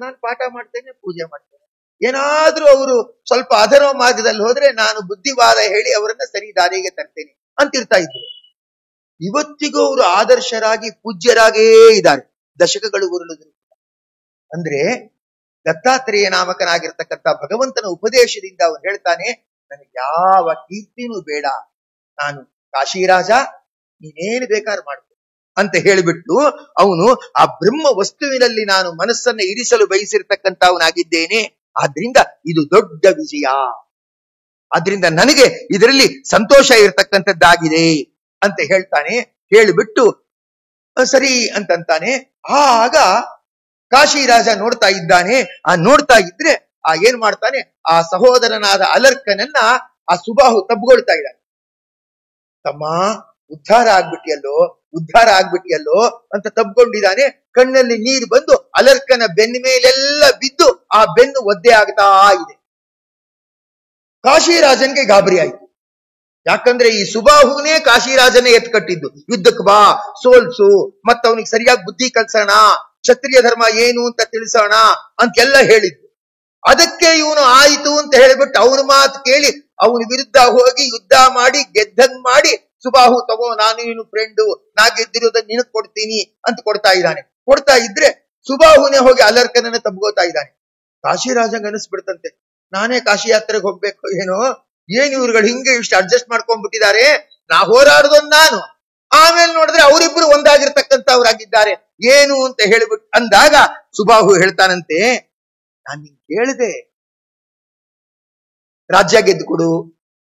S1: ನಾನು ಪಾಠ ಮಾಡ್ತೇನೆ, ಪೂಜೆ ಮಾಡ್ತೇನೆ, ಏನಾದ್ರೂ ಅವರು ಸ್ವಲ್ಪ ಅಧರ್ಮ ಮಾರ್ಗದಲ್ಲಿ ಹೋದ್ರೆ ನಾನು ಬುದ್ಧಿವಾದ ಹೇಳಿ ಅವರನ್ನ ಸರಿ ದಾರಿಗೆ ತರ್ತೇನೆ ಅಂತಿರ್ತಾ ಇದ್ರು. ಇವತ್ತಿಗೂ ಅವರು ಆದರ್ಶರಾಗಿ ಪೂಜ್ಯರಾಗೇ ಇದ್ದಾರೆ, ದಶಕಗಳು ಉರುಳಿದ್ರು. ಅಂದ್ರೆ ದತ್ತಾತ್ರೇಯ ನಾಮಕನಾಗಿರ್ತಕ್ಕಂಥ ಭಗವಂತನ ಉಪದೇಶದಿಂದ ಅವನು ಹೇಳ್ತಾನೆ, ನನಗೆ ಯಾವ ಕೀರ್ತಿನೂ ಬೇಡ, ನಾನು ಕಾಶಿರಾಜ, ನೀನೇನು ಬೇಕಾದ್ರೂ ಮಾಡ್ಕೊ ಅಂತ ಹೇಳಿಬಿಟ್ಟು ಅವನು ಆ ಬ್ರಹ್ಮ ವಸ್ತುವಿನಲ್ಲಿ ನಾನು ಮನಸ್ಸನ್ನ ಇರಿಸಲು ಬಯಸಿರ್ತಕ್ಕಂಥವನಾಗಿದ್ದೇನೆ. ಆದ್ರಿಂದ ಇದು ದೊಡ್ಡ ವಿಜಯ. ಆದ್ರಿಂದ ನನಗೆ ಇದರಲ್ಲಿ ಸಂತೋಷ ಇರತಕ್ಕಂಥದ್ದಾಗಿದೆ ಅಂತ ಹೇಳ್ತಾನೆ. ಹೇಳಿಬಿಟ್ಟು ಸರಿ ಅಂತಂತಾನೆ. ಆಗ ಕಾಶಿರಾಜ ನೋಡ್ತಾ ಇದ್ದಾನೆ. ನೋಡ್ತಾ ಇದ್ರೆ ಏನ್ ಮಾಡ್ತಾನೆ, ಆ ಸಹೋದರನಾದ ಅಲರ್ಕನನ್ನ ಆ ಸುಬಾಹು ತಬ್ಕೊಳ್ತಾ ಇದ್ದಾನೆ. ತಮ್ಮ ಉದ್ಧಾರ ಆಗ್ಬಿಟ್ಟಿಯಲ್ಲೋ ಅಂತ ತಬ್ಕೊಂಡಿದ್ದಾನೆ. ಕಣ್ಣಲ್ಲಿ ನೀರು ಬಂದು ಅಲರ್ಕನ ಬೆನ್ನ ಮೇಲೆಲ್ಲ ಬಿದ್ದು ಆ ಬೆನ್ನು ಒದ್ದೆ ಆಗ್ತಾ ಇದೆ. ಕಾಶಿರಾಜನ್ಗೆ ಗಾಬರಿ ಆಯ್ತು. ಯಾಕಂದ್ರೆ ಈ ಸುಬಾಹುನೇ ಕಾಶಿರಾಜನೇ ಎತ್ಕಟ್ಟಿದ್ದು. ಯುದ್ಧಕ್ಕೆ ಬಾ, ಸೋಲ್ಸು, ಮತ್ತ ಅವನಿಗೆ ಸರಿಯಾಗಿ ಬುದ್ಧಿ ಕಲ್ಸೋಣ, ಕ್ಷತ್ರಿಯ ಧರ್ಮ ಏನು ಅಂತ ತಿಳಿಸೋಣ ಅಂತೆಲ್ಲ ಹೇಳಿದ್ದು. ಅದಕ್ಕೆ ಇವನು ಆಯಿತು ಅಂತ ಹೇಳಿಬಿಟ್ಟು ಅವನ ಮಾತು ಕೇಳಿ ಅವನ ವಿರುದ್ಧ ಹೋಗಿ ಯುದ್ಧ ಮಾಡಿ ಗೆದ್ದಂಗ್ ಮಾಡಿ ಸುಬಾಹು ತಗೋ, ನಾನು ಇವನು ಫ್ರೆಂಡು, ನಾ ಗೆದ್ದಿರೋದನ್ನ ನಿನಗ್ ಕೊಡ್ತೀನಿ ಅಂತ ಕೊಡ್ತಾ ಇದ್ದಾನೆ. ಕೊಡ್ತಾ ಇದ್ರೆ ಸುಬಾಹುನೇ ಹೋಗಿ ಅಲರ್ಕನನ್ನ ತಬ್ಗೋತಾ ಇದ್ದಾನೆ. ಕಾಶಿರಾಜಂಗ್ ಅನಿಸ್ಬಿಡ್ತಂತೆ, ನಾನೇ ಕಾಶಿ ಯಾತ್ರೆಗೆ ಹೋಗ್ಬೇಕು ಏನೋ, ಏನ್ ಇವ್ರುಗಳು ಹಿಂಗೆ ಇಷ್ಟು ಅಡ್ಜಸ್ಟ್ ಮಾಡ್ಕೊಂಡ್ಬಿಟ್ಟಿದ್ದಾರೆ, ನಾ ಹೋರಾಡ್ದೊಂದ್ ನಾನು, ಆಮೇಲೆ ನೋಡಿದ್ರೆ ಅವರಿಬ್ರು ಒಂದಾಗಿರ್ತಕ್ಕಂಥವ್ರಾಗಿದ್ದಾರೆ ಏನು ಅಂತ ಹೇಳ್ಬಿಟ್ಟು ಅಂದಾಗ ಸುಬಾಹು ಹೇಳ್ತಾನಂತೆ, ನಾನ್ ನಿಂಗೆ ಕೇಳಿದೆ, ರಾಜ್ಯ ಗೆದ್ದು ಕೊಡು,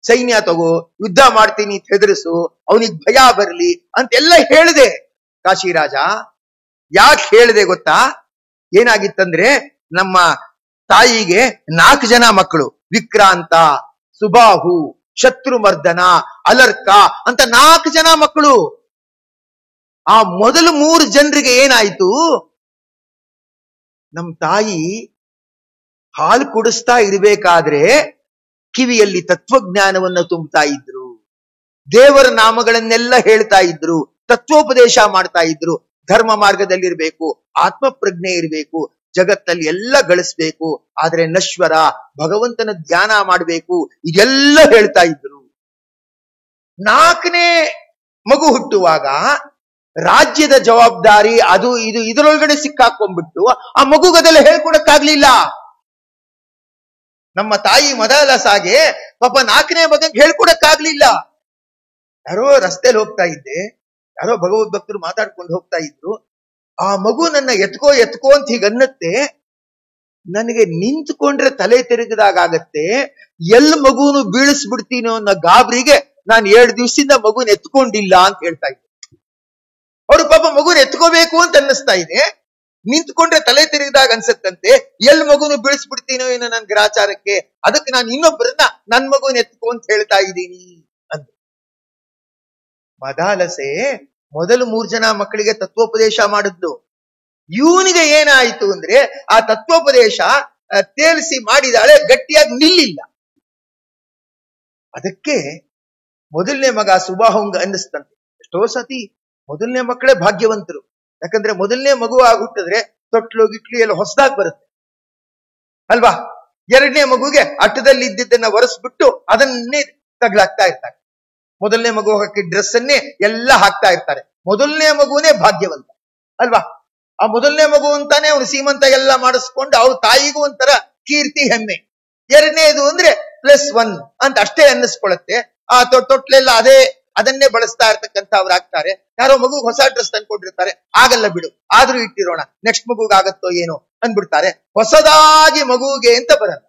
S1: ಸೈನ್ಯ ತಗೋ, ಯುದ್ಧ ಮಾಡ್ತೀನಿ ಹೆದರಿಸು, ಅವನಿಗೆ ಭಯ ಬರ್ಲಿ ಅಂತೆಲ್ಲ ಹೇಳಿದೆ. ಕಾಶಿರಾಜ ಯಾಕೆ ಹೇಳಿದೆ ಗೊತ್ತಾ? ಏನಾಗಿತ್ತಂದ್ರೆ ನಮ್ಮ ತಾಯಿಗೆ 4 ಜನ ಮಕ್ಕಳು, ವಿಕ್ರಾಂತ, ಸುಬಾಹು, ಶತ್ರುಮರ್ದನ, ಅಲರ್ಕ ಅಂತ 4 ಜನ ಮಕ್ಕಳು. ಆ ಮೊದಲು 3 ಜನರಿಗೆ ಏನಾಯ್ತು, ನಮ್ ತಾಯಿ ಹಾಲು ಕುಡಿಸ್ತಾ ಇರಬೇಕಾದ್ರೆ ಕಿವಿಯಲ್ಲಿ ತತ್ವಜ್ಞಾನವನ್ನ ತುಂಬುತ್ತಾ ಇದ್ರು, ದೇವರ ನಾಮಗಳನ್ನೆಲ್ಲ ಹೇಳ್ತಾ ಇದ್ರು, ತತ್ವೋಪದೇಶ ಮಾಡ್ತಾ ಇದ್ರು. ಧರ್ಮ ಮಾರ್ಗದಲ್ಲಿರ್ಬೇಕು, ಆತ್ಮ ಪ್ರಜ್ಞೆ ಇರಬೇಕು, ಜಗತ್ತಲ್ಲಿ ಎಲ್ಲ ಗಳಿಸ್ಬೇಕು, ಆದ್ರೆ ನಶ್ವರ ಭಗವಂತನ ಧ್ಯಾನ ಮಾಡಬೇಕು, ಇದೆಲ್ಲ ಹೇಳ್ತಾ ಇದ್ರು. 4ನೇ ಮಗು ಹುಟ್ಟುವಾಗ ರಾಜ್ಯದ ಜವಾಬ್ದಾರಿ ಅದು ಇದು ಇದರೊಳಗಡೆ ಸಿಕ್ಕಾಕೊಂಡ್ಬಿಟ್ಟು ಆ ಮಗುಗದೆಲ್ಲ ಹೇಳ್ಕೊಡಕ್ಕಾಗ್ಲಿಲ್ಲ. ನಮ್ಮ ತಾಯಿ ಮದಾಲಸಾಗೆ ಪಾಪ 4ನೇ ಮಗನ್ ಹೇಳ್ಕೊಡಕ್ಕಾಗ್ಲಿಲ್ಲ. ಯಾರೋ ರಸ್ತೆಯಲ್ಲಿ ಹೋಗ್ತಾ ಇದ್ದೆ, ಯಾರೋ ಭಗವದ್ ಭಕ್ತರು ಮಾತಾಡ್ಕೊಂಡು ಹೋಗ್ತಾ ಇದ್ರು. ಆ ಮಗು ನನ್ನ ಎತ್ಕೋ ಅಂತ ಹೀಗ ಅನ್ನತ್ತೆ. ನನಗೆ ನಿಂತ್ಕೊಂಡ್ರೆ ತಲೆ ತಿರುಗಿದಾಗತ್ತೆ, ಎಲ್ ಮಗುನು ಬೀಳಿಸ್ಬಿಡ್ತೀನೋ ಅನ್ನೋ ಗಾಬರಿಗೆ ನಾನು 2 ದಿವಸದಿಂದ ಮಗುನ ಎತ್ಕೊಂಡಿಲ್ಲ ಅಂತ ಹೇಳ್ತಾ ಇದ್ದೆ. ಅವ್ರು ಪಾಪ ಮಗುನ ಎತ್ಕೋಬೇಕು ಅಂತ ಅನ್ನಿಸ್ತಾ ಇದೆ, ನಿಂತ್ಕೊಂಡ್ರೆ ತಲೆ ತಿರುಗಿದಾಗ ಅನ್ಸತ್ತಂತೆ, ಎಲ್ ಮಗುನು ಬೀಳಿಸ್ಬಿಡ್ತೀನೋ ಏನೋ ನನ್ ಗ್ರಾಚಾರಕ್ಕೆ, ಅದಕ್ಕೆ ನಾನು ಇನ್ನೊಬ್ಬರನ್ನ ನನ್ ಮಗುನ ಎತ್ಕೋ ಅಂತ ಹೇಳ್ತಾ ಇದ್ದೀನಿ ಅಂತ. ಮದಾಲಸೆ ಮೊದಲು 3 ಜನ ಮಕ್ಕಳಿಗೆ ತತ್ವೋಪದೇಶ ಮಾಡಿದ್ದು. ಇವನಿಗೆ ಏನಾಯಿತು ಅಂದ್ರೆ ಆ ತತ್ವೋಪದೇಶ ತೇಲಿಸಿ ಮಾಡಿದಾಳೆ, ಗಟ್ಟಿಯಾಗಿ ನಿಲ್ಲಿಲ್ಲ. ಅದಕ್ಕೆ ಮೊದಲನೇ ಮಗ ಸುಬಾಹುಂಗ ಅನ್ನಿಸ್ತಂತೆ, ಎಷ್ಟೋ ಸತಿ ಮೊದಲನೇ ಮಕ್ಕಳೇ ಭಾಗ್ಯವಂತರು. ಯಾಕಂದ್ರೆ ಮೊದಲನೇ ಮಗು ಹುಟ್ಟಿದ್ರೆ ತೊಟ್ಲು ಗಿಟ್ಲು ಎಲ್ಲ ಹೊಸದಾಗಿ ಬರುತ್ತೆ ಅಲ್ವಾ. 2ನೇ ಮಗುಗೆ ಅಟ್ಟದಲ್ಲಿ ಇದ್ದಿದ್ದನ್ನ ಒರೆಸ್ಬಿಟ್ಟು ಅದನ್ನೇ ತಗ್ಲಾಕ್ತಾ ಇರ್ತಾರೆ. ಮೊದಲನೇ ಮಗು ಹಾಕಿ ಡ್ರೆಸ್ ಅನ್ನೇ ಎಲ್ಲ ಹಾಕ್ತಾ ಇರ್ತಾರೆ. ಮೊದಲನೇ ಮಗುನೇ ಭಾಗ್ಯವಂತ ಅಲ್ವಾ. ಆ ಮೊದಲನೇ ಮಗು ಅಂತಾನೆ ಅವನು ಸೀಮಂತ ಎಲ್ಲ ಮಾಡಿಸ್ಕೊಂಡು ಅವ್ರ ತಾಯಿಗೂ ಒಂಥರ ಕೀರ್ತಿ ಹೆಮ್ಮೆ. 2ನೇದು ಅಂದ್ರೆ +1 ಅಂತ ಅಷ್ಟೇ ಅನ್ನಿಸ್ಕೊಳತ್ತೆ. ಆ ತೊಟ್ಲೆಲ್ಲ ಅದನ್ನೇ ಬಳಸ್ತಾ ಇರ್ತಕ್ಕಂಥ ಅವ್ರು ಆಗ್ತಾರೆ. ಯಾರೋ ಮಗು ಹೊಸ ಡ್ರೆಸ್ ತಂದ್ಕೊಂಡಿರ್ತಾರೆ, ಆಗಲ್ಲ ಬಿಡು ಆದ್ರೂ ಇಟ್ಟಿರೋಣ, ನೆಕ್ಸ್ಟ್ ಮಗುಗೆ ಆಗತ್ತೋ ಏನೋ ಅಂದ್ಬಿಡ್ತಾರೆ. ಹೊಸದಾಗಿ ಮಗುಗೆ ಅಂತ ಬರಲ್ಲ.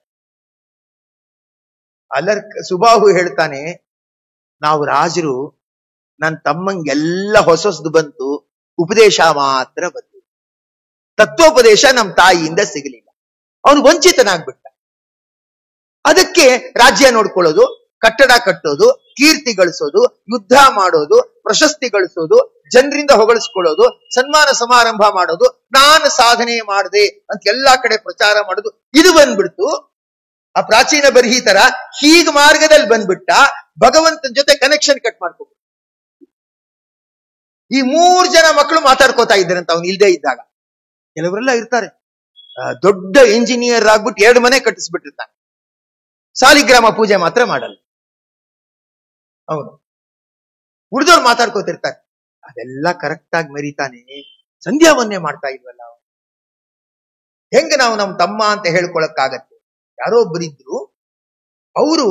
S1: ಸುಬಾಹು ಹೇಳ್ತಾನೆ, ನಾವು ರಾಜರು, ನನ್ನ ತಮ್ಮಂಗೆಲ್ಲ ಹೊಸದು ಬಂತು, ಉಪದೇಶ ಮಾತ್ರ ಬಂತು, ತತ್ವೋಪದೇಶ ನಮ್ಮ ತಾಯಿಯಿಂದ ಸಿಗಲಿಲ್ಲ. ಅವನು ವಂಚಿತನಾಗ್ಬಿಟ್ಟ. ಅದಕ್ಕೆ ರಾಜ್ಯ ನೋಡ್ಕೊಳ್ಳೋದು, ಕಟ್ಟಡ ಕಟ್ಟೋದು, ಕೀರ್ತಿ ಗಳಿಸೋದು, ಯುದ್ಧ ಮಾಡೋದು, ಪ್ರಶಸ್ತಿ ಗಳಿಸೋದು, ಜನರಿಂದ ಹೊಗಳಿಸ್ಕೊಳ್ಳೋದು, ಸನ್ಮಾನ ಸಮಾರಂಭ ಮಾಡೋದು, ನಾನು ಸಾಧನೆ ಮಾಡಿದೆ ಅಂತ ಎಲ್ಲಾ ಕಡೆ ಪ್ರಚಾರ ಮಾಡೋದು, ಇದು ಬಂದ್ಬಿಡ್ತು. ಆ ಪ್ರಾಚೀನ ಬರ್ಹಿ ತರ ಹೀಗ ಮಾರ್ಗದಲ್ಲಿ ಬಂದ್ಬಿಟ್ಟ. ಭಗವಂತನ ಜೊತೆ ಕನೆಕ್ಷನ್ ಕಟ್ ಮಾಡ್ಕೊಂಡು ಈ 3 ಜನ ಮಕ್ಕಳು ಮಾತಾಡ್ಕೋತಾ ಇದ್ದಾರಂತ ಅವ್ನು ಇಲ್ದೇ ಇದ್ದಾಗ. ಕೆಲವರೆಲ್ಲ ಇರ್ತಾರೆ, ದೊಡ್ಡ ಇಂಜಿನಿಯರ್ ಆಗ್ಬಿಟ್ಟು 2 ಮನೆ ಕಟ್ಟಿಸ್ಬಿಟ್ಟಿರ್ತಾನೆ, ಸಾಲಿಗ್ರಾಮ ಪೂಜೆ ಮಾತ್ರ ಮಾಡಲ್ಲ ಅವನು. ಉಳಿದವ್ರು ಮಾತಾಡ್ಕೋತಿರ್ತಾರೆ, ಅದೆಲ್ಲ ಕರೆಕ್ಟ್ ಆಗಿ ಮೆರಿತಾನೆ, ಸಂಧ್ಯಾವನ್ನೇ ಮಾಡ್ತಾ ಇಲ್ವಲ್ಲ, ಹೆಂಗ ನಾವು ನಮ್ಮ ತಮ್ಮ ಅಂತ ಹೇಳ್ಕೊಳಕ್ಕಾಗತ್ತೆ. ಯಾರೋ ಒಬ್ಬರಿದ್ರು, ಅವರು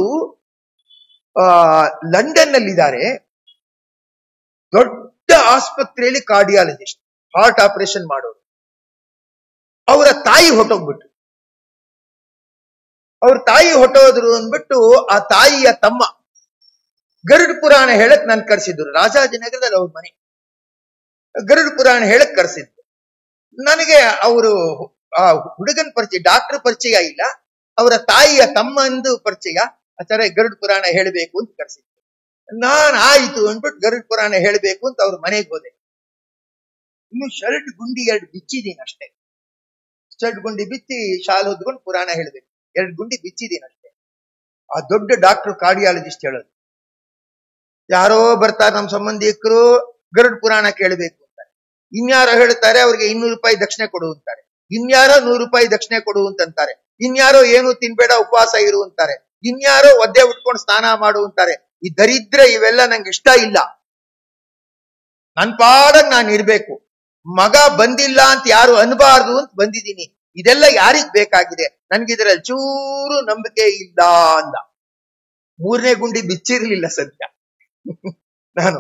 S1: ಲಂಡನ್ ನಲ್ಲಿದ್ದಾರೆ, ದೊಡ್ಡ ಆಸ್ಪತ್ರೆಯಲ್ಲಿ ಕಾರ್ಡಿಯಾಲಜಿಸ್ಟ್, ಹಾರ್ಟ್ ಆಪರೇಷನ್ ಮಾಡೋರು. ಅವರ ತಾಯಿ ಹೊಟ್ಟೋಗ್ಬಿಟ್ರು. ಅವ್ರ ತಾಯಿ ಹೊಟ್ಟೋದ್ರು ಅಂದ್ಬಿಟ್ಟು ಆ ತಾಯಿಯ ತಮ್ಮ ಗರುಡ ಪುರಾಣ ಹೇಳಕ್ ನನ್ ಕರ್ಸಿದ್ರು. ರಾಜಾಜಿನಗರದಲ್ಲಿ ಅವ್ರ ಮನೆ. ಗರುಡ ಪುರಾಣ ಹೇಳಕ್ ಕರ್ಸಿದ್ರು. ನನಗೆ ಅವರು ಆ ಹುಡುಗನ ಪರಿಚಯ, ಡಾಕ್ಟರ್ ಪರಿಚಯ ಇಲ್ಲ, ಅವರ ತಾಯಿಯ ತಮ್ಮಂದು ಪರಿಚಯ. ಆ ತರ ಗರುಡ ಪುರಾಣ ಹೇಳಬೇಕು ಅಂತ ಕರ್ಸಿದ್ರು. ನಾನ್ ಆಯ್ತು ಅಂದ್ಬಿಟ್ಟು ಗರುಡ ಪುರಾಣ ಹೇಳಬೇಕು ಅಂತ ಅವ್ರ ಮನೆಗೆ ಹೋದೆ. ಇನ್ನು ಶರ್ಟ್ ಗುಂಡಿ 2 ಬಿಚ್ಚಿದೀನಿ ಅಷ್ಟೇ. ಶರ್ಟ್ ಗುಂಡಿ ಬಿಚ್ಚಿ ಶಾಲ್ ಹೊದ್ಕೊಂಡು ಪುರಾಣ ಹೇಳ್ಬೇಕು. 2 ಗುಂಡಿ ಬಿಚ್ಚಿದೀನಿ ಅಷ್ಟೇ. ಆ ದೊಡ್ಡ ಡಾಕ್ಟರ್ ಕಾರ್ಡಿಯಾಲಜಿಸ್ಟ್ ಹೇಳೋದು, ಯಾರೋ ಬರ್ತಾರೆ ನಮ್ಮ ಸಂಬಂಧಿಕರು ಗರುಡ ಪುರಾಣ ಕೇಳಬೇಕು ಅಂತಾರೆ. ಇನ್ಯಾರೋ ಹೇಳ್ತಾರೆ ಅವ್ರಿಗೆ 200 ರೂಪಾಯಿ ದಕ್ಷಿಣೆ ಕೊಡು ಅಂತಾರೆ. ಇನ್ಯಾರೋ 100 ರೂಪಾಯಿ ದಕ್ಷಿಣೆ ಕೊಡು ಅಂತಾರೆ. ಇನ್ಯಾರೋ ಏನು ತಿನ್ಬೇಡ ಉಪವಾಸ ಇರು ಅಂತಾರೆ. ಇನ್ಯಾರೋ ಒದ್ದೆ ಉಟ್ಕೊಂಡು ಸ್ನಾನ ಮಾಡು ಅಂತಾರೆ. ಈ ದರಿದ್ರ ಇವೆಲ್ಲ ನಂಗೆ ಇಷ್ಟ ಇಲ್ಲ. ನನ್ ಪಾಡಗ್ ನಾನು ಇರ್ಬೇಕು. ಮಗ ಬಂದಿಲ್ಲ ಅಂತ ಯಾರು ಅನ್ಬಾರ್ದು ಅಂತ ಬಂದಿದ್ದೀನಿ. ಇದೆಲ್ಲ ಯಾರಿಗ್ ಬೇಕಾಗಿದೆ? ನನ್ಗಿದ್ರಲ್ಲಿ ಚೂರು ನಂಬಿಕೆ ಇಲ್ಲ ಅಂದ. 3ನೇ ಗುಂಡಿ ಬಿಚ್ಚಿರ್ಲಿಲ್ಲ ಸದ್ಯ. ನಾನು